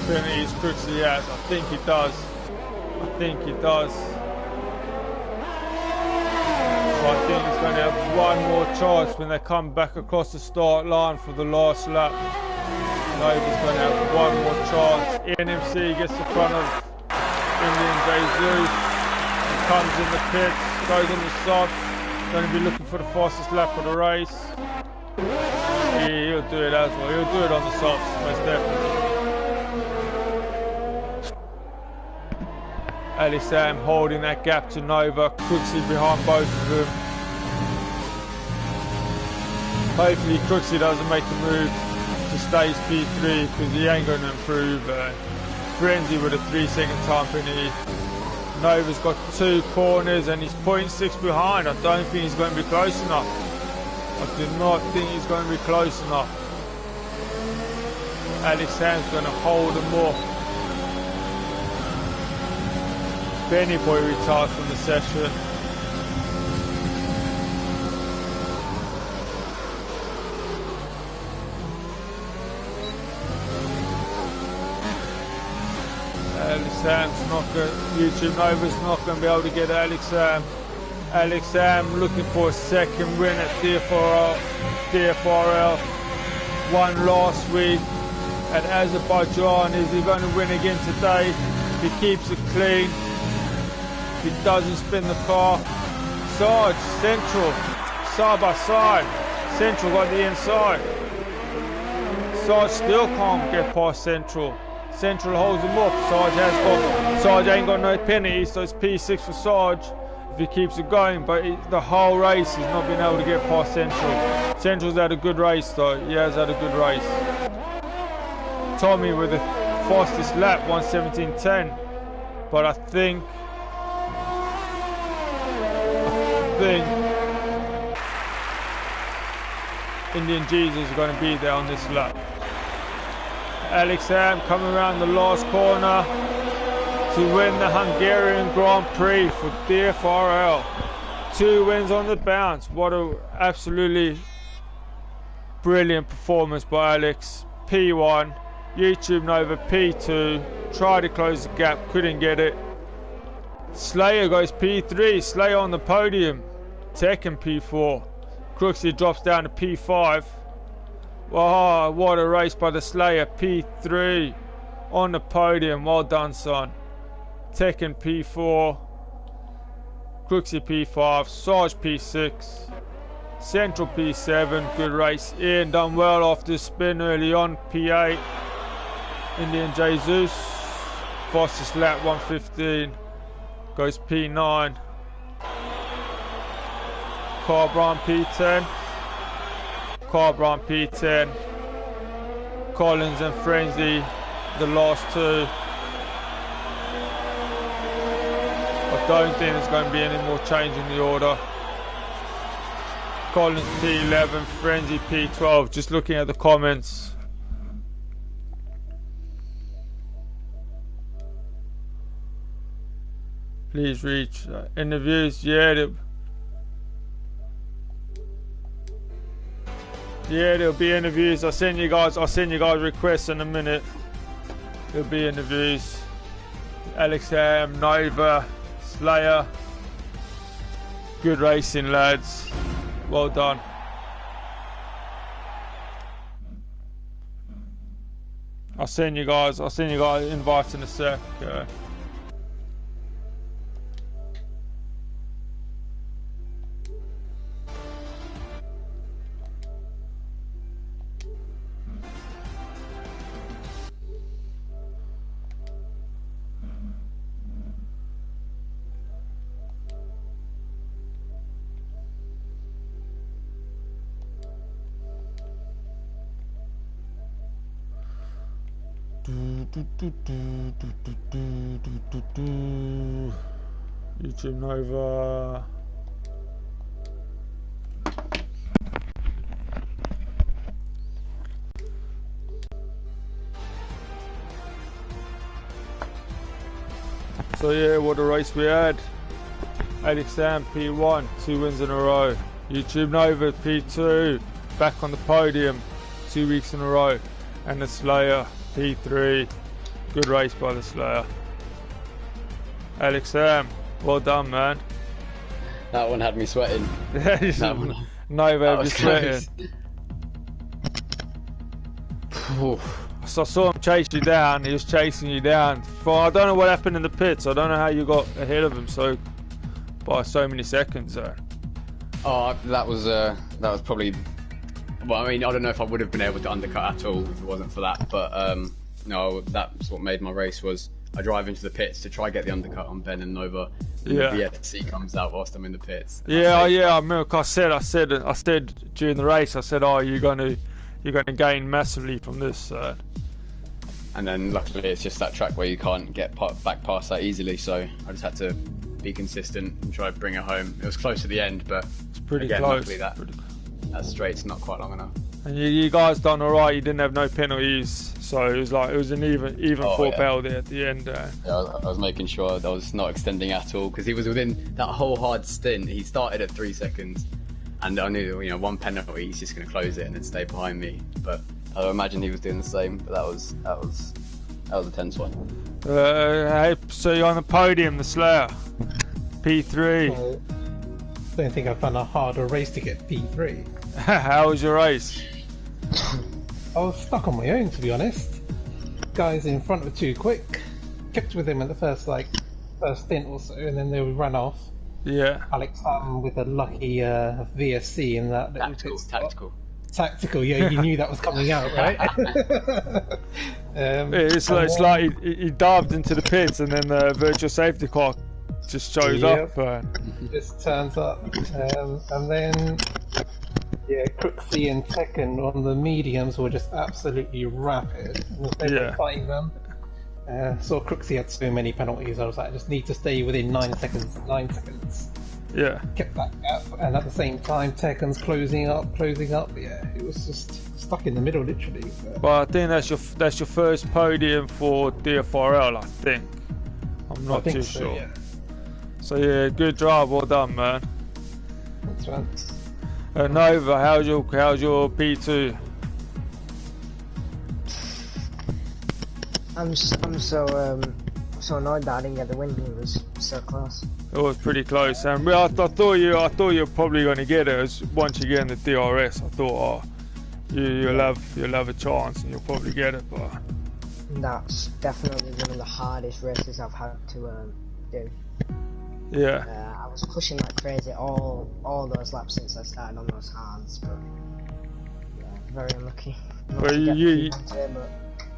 penalties Crooksy has. I think he does. So I think he's going to have 1 more chance when they come back across the start line for the last lap. Nova's going to have 1 more chance. NMC gets the front of Indian Jesus. Comes in the pits, goes on the soft. Going to be looking for the fastest lap of the race. He'll do it as well. He'll do it on the softs, most definitely. AlexHam holding that gap to Nova. Crooksy behind both of them. Hopefully Crooksy doesn't make the move to stage P3 because he ain't going to improve. Frenzy with a 3-second time penalty. Nova's got 2 corners and he's 0.6 behind. I don't think he's going to be close enough. I do not think he's going to be close enough. AlexHam's going to hold them off. Benny Boy retired from the session. AlexHam's not going, YouTube Nova's not going to be able to get AlexHam. AlexHam looking for a second win at DFRL. Won last week at Azerbaijan. Is he going to win again today? He keeps it clean. He doesn't spin the car. Sarge, Central, side by side. Central got the inside. Sarge still can't get past Central. Central holds him up. Sarge ain't got no penalty, so it's P6 for Sarge if he keeps it going. But the whole race he's not been able to get past Central. Central's had a good race though. He has had a good race. Tommy with the fastest lap, 1:17.10. But I think Indian Jesus is going to be there on this lap. AlexHam coming around the last corner to win the Hungarian Grand Prix for DFRL. 2 wins on the bounce. What a absolutely brilliant performance by Alex. P1, YouTube Nova P2, tried to close the gap, couldn't get it. Slayer goes P3, Slayer on the podium. Tekken P4. Crooksy drops down to P5. Wow, what a race by the Slayer. P3 on the podium. Well done, son. Tekken P4. Crooksy P5. Sarge P6. Central P7. Good race. Ian done well after the spin early on. P8. Indian Jesus. Fastest lap 1:15. Goes P9. Carbron P10. Carbron P10. Collins and Frenzy, the last 2. I don't think there's going to be any more change in the order. Collins P11, Frenzy P12. Just looking at the comments. Please reach interviews. Yeah, there'll be interviews. I'll send you guys requests in a minute. There'll be interviews. AlexHam, Nova, Slayer. Good racing, lads. Well done. I'll send you guys invites in a sec. YouTube Nova. So yeah, what a race we had. AlexHam P1, 2 wins in a row. YouTube Nova P2, back on the podium, 2 weeks in a row. And the Slayer P3, good race by the Slayer. AlexHam, well done, man. That one had me sweating. Nova had me sweating. So I saw him chase you down. He was chasing you down. I don't know what happened in the pits. I don't know how you got ahead of him by so many seconds. So. Oh, that was probably. Well, I mean, I don't know if I would have been able to undercut at all if it wasn't for that. But no, that's what made my race. Was I drive into the pits to try get the undercut on Ben and Nova. And the VFC comes out whilst I'm in the pits. Yeah, I remember. I said during the race. I said, "Oh, you're going to gain massively from this." And then luckily it's just that track where you can't get back past that easily. So I just had to be consistent and try to bring it home. It was close at the end, but it's pretty again, close. luckily that straight's not quite long enough. And you guys done all right. You didn't have no penalties, so it was an even four penalty at the end. Yeah, I was making sure I was not extending at all because he was within that whole hard stint. He started at 3 seconds, and I knew one penalty, he's just going to close it and then stay behind me. But I imagine he was doing the same. But that was a tense one. Hey, so you're on the podium, the Slayer, P3. I don't think I've done a harder race to get P3. How was your race? I was stuck on my own, to be honest. Guys in front were too quick. Kept with him at the first stint or so, and then they would run off. Yeah. AlexHam with a lucky VSC in that little tactical. Yeah, you knew that was coming out, right? It's like he dived into the pits, and then the virtual safety car just shows up. Just turns up, and then. Yeah, Crooksy and Tekken on the mediums were just absolutely rapid. They were fighting them. Saw Crooksy had so many penalties, I was like, I just need to stay within 9 seconds. 9 seconds. Yeah. Kept that gap, and at the same time, Tekken's closing up. Yeah, it was just stuck in the middle, literally. Well, I think that's your first podium for DFRL, I think. I'm not too sure. Yeah. So yeah, good drive, well done, man. That's right. Nova, how's your P2? I'm so annoyed that I didn't get the win. It was so close. It was pretty close, and I thought you were probably going to get it. Once you get in the DRS, I thought, you'll have a chance and you'll probably get it. But that's definitely one of the hardest races I've had to do. Yeah. I was pushing like crazy all those laps since I started on those hards, but yeah, very unlucky. But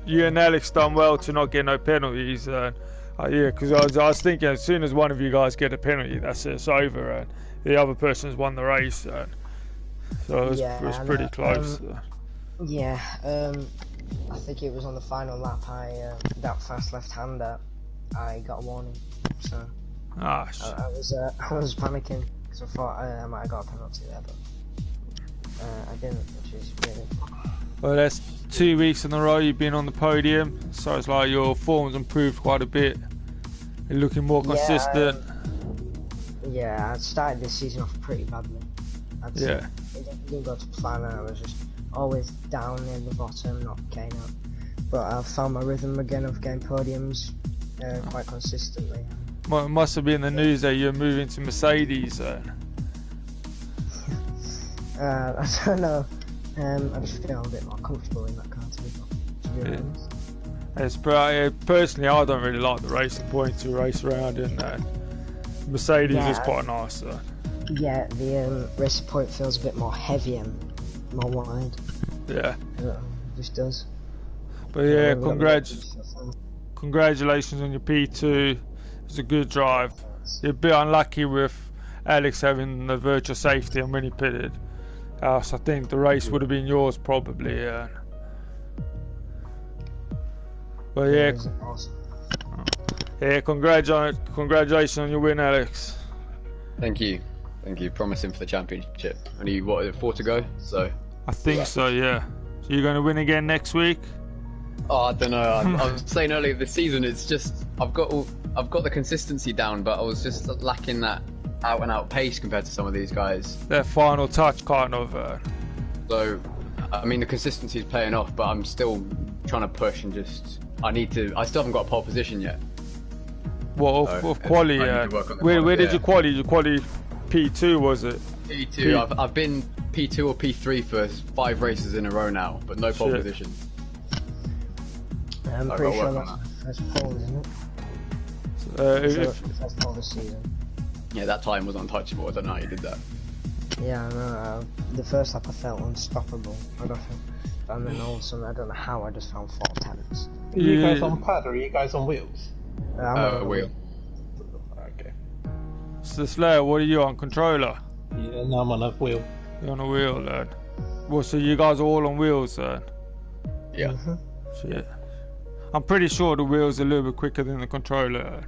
you and Alex done well to not get no penalties. Yeah, because I was thinking as soon as one of you guys get a penalty, that's it, it's over, and the other person's won the race. So it was pretty close. I think it was on the final lap. That fast left-hander, I got a warning. So. I was panicking because I thought I might have got a penalty there, but I didn't, which is really. Well, that's 2 weeks in a row you've been on the podium, so it's like your form's improved quite a bit. You're looking more consistent. I started this season off pretty badly. It didn't go to plan, and I was just always down near the bottom, not getting up. But I've found my rhythm again of getting podiums quite consistently. Must have been the news that you're moving to Mercedes. I don't know. I just feel a bit more comfortable in that car, to be honest. Personally, I don't really like the racing point to race around in. Mercedes is quite nice. Yeah, the racing point feels a bit more heavy and more wide. Yeah. It just does. But yeah, congratulations on your P2. It was a good drive. You're a bit unlucky with Alex having the virtual safety and when he pitted. So I think the race would have been yours probably. But yeah, awesome. Yeah, congratulations on your win, Alex. Thank you. Promising for the championship. Only 4 to go. So. I think so. Yeah. So you're going to win again next week? Oh, I don't know. I was saying earlier this season, it's just I've got the consistency down, but I was just lacking that out and out pace compared to some of these guys. Their final touch kind of. So, I mean, the consistency is paying off, but I'm still trying to push and just. I still haven't got a pole position yet. Well, of quali. Where did you quali? You quali P2, was it? P2. I've been P2 or P3 for 5 races in a row now, but no pole position. I'm pretty sure that's the first pole, isn't it? First pole this season. Yeah, that time was untouchable. I don't know how you did that. Yeah, I know. The first lap I felt unstoppable. And then all of a sudden, I don't know how, I just found 4 tenths. Are you guys on pad or are you guys on wheels? I'm on a wheel. Okay. So Slayer, what are you on? Controller? Yeah, no, I'm on a wheel. You're on a wheel, lad. Well, so you guys are all on wheels, then? Yeah. Shit. I'm pretty sure the wheel's a little bit quicker than the controller.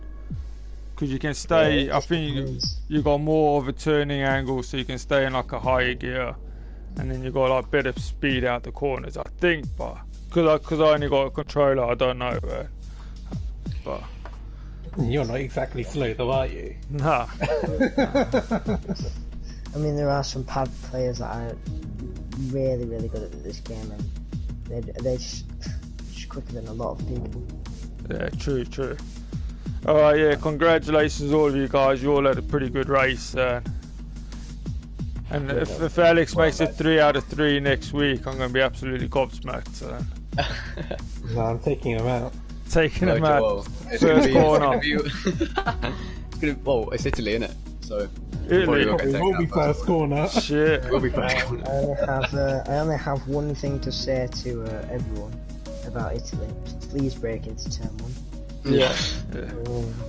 Because you can stay, I think you got more of a turning angle, so you can stay in like a higher gear. and then you got like better speed out the corners, I think. But because I only got a controller, I don't know. But you're not exactly slow, though, are you? Nah. I mean, there are some pad players that are really, really good at this game, and they're just quicker than a lot of people. Yeah, true. Alright, yeah, congratulations all of you guys. You all had a pretty good race. And if Alex makes it 3 out of 3 next week, I'm going to be absolutely gobsmacked. So. No, I'm taking him out. Taking him out. First corner. Well, it's Italy, isn't it? So Italy will be first corner. Shit. We'll be first corner. I only have one thing to say to everyone about Italy. Please break into turn 1. Yeah.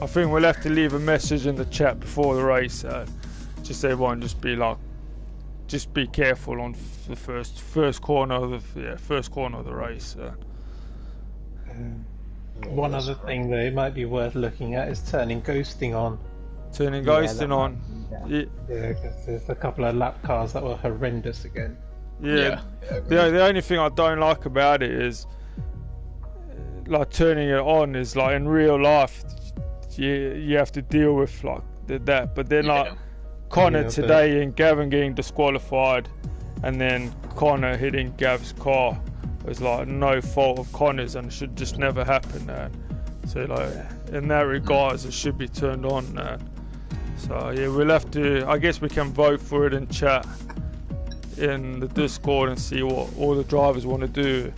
I think we'll have to leave a message in the chat before the race. Just everyone, just be careful on the first corner of the race. One other thing though, it might be worth looking at is turning ghosting on. Turning ghosting on. Yeah, because there's a couple of lap cars that were horrendous again. Yeah. The only thing I don't like about it is, like, turning it on is like in real life, you have to deal with like that. But then like Connor today and Gavin getting disqualified, and then Connor hitting Gav's car was like no fault of Connor's, and it should just never happen. So like in that regards, it should be turned on. So yeah, we'll have to. I guess we can vote for it in chat in the Discord and see what all the drivers want to do.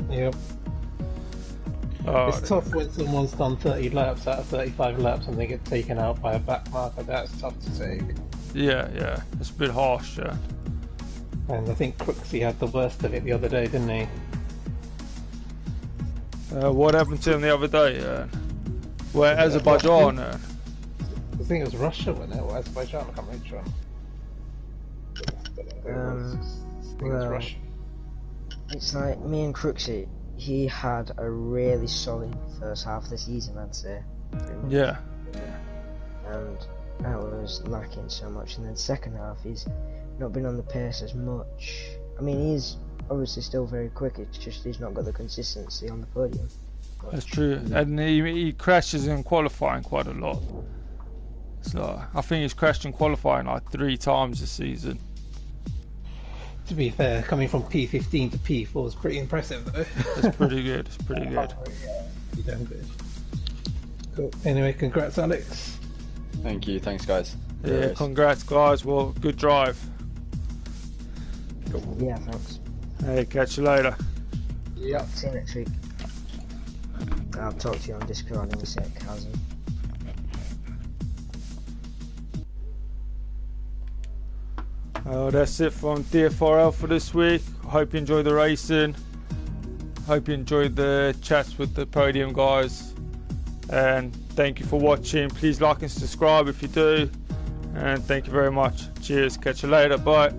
Yep. It's tough when someone's done 30 laps out of 35 laps and they get taken out by a back marker. That's tough to take. Yeah, it's a bit harsh. Yeah. And I think Crooksy had the worst of it the other day, didn't he? What happened to him the other day? Where Azerbaijan? I think it was Russia, wasn't it? Or Azerbaijan? I can't remember which one. I think it was Russia. It's like me and Crooksy. He had a really solid first half of the season, I'd say. Yeah. And I was lacking so much, and then second half he's not been on the pace as much. I mean, he's obviously still very quick, it's just he's not got the consistency on the podium. That's true, and he crashes in qualifying quite a lot. So I think he's crashed in qualifying like 3 times this season. To be fair, coming from P15 to P4 is pretty impressive though. It's pretty good, You're damn good. Cool. Anyway, congrats Alex. Thank you, thanks guys. Yeah, congrats guys, well, good drive. Cool. Yeah, thanks. Hey, catch you later. Yeah. See you next week. I'll talk to you on Discord in a sec, Hazard. That's it from DFRL for this week. Hope you enjoyed the racing. Hope you enjoyed the chats with the podium guys. And thank you for watching. Please like and subscribe if you do. And thank you very much. Cheers. Catch you later. Bye.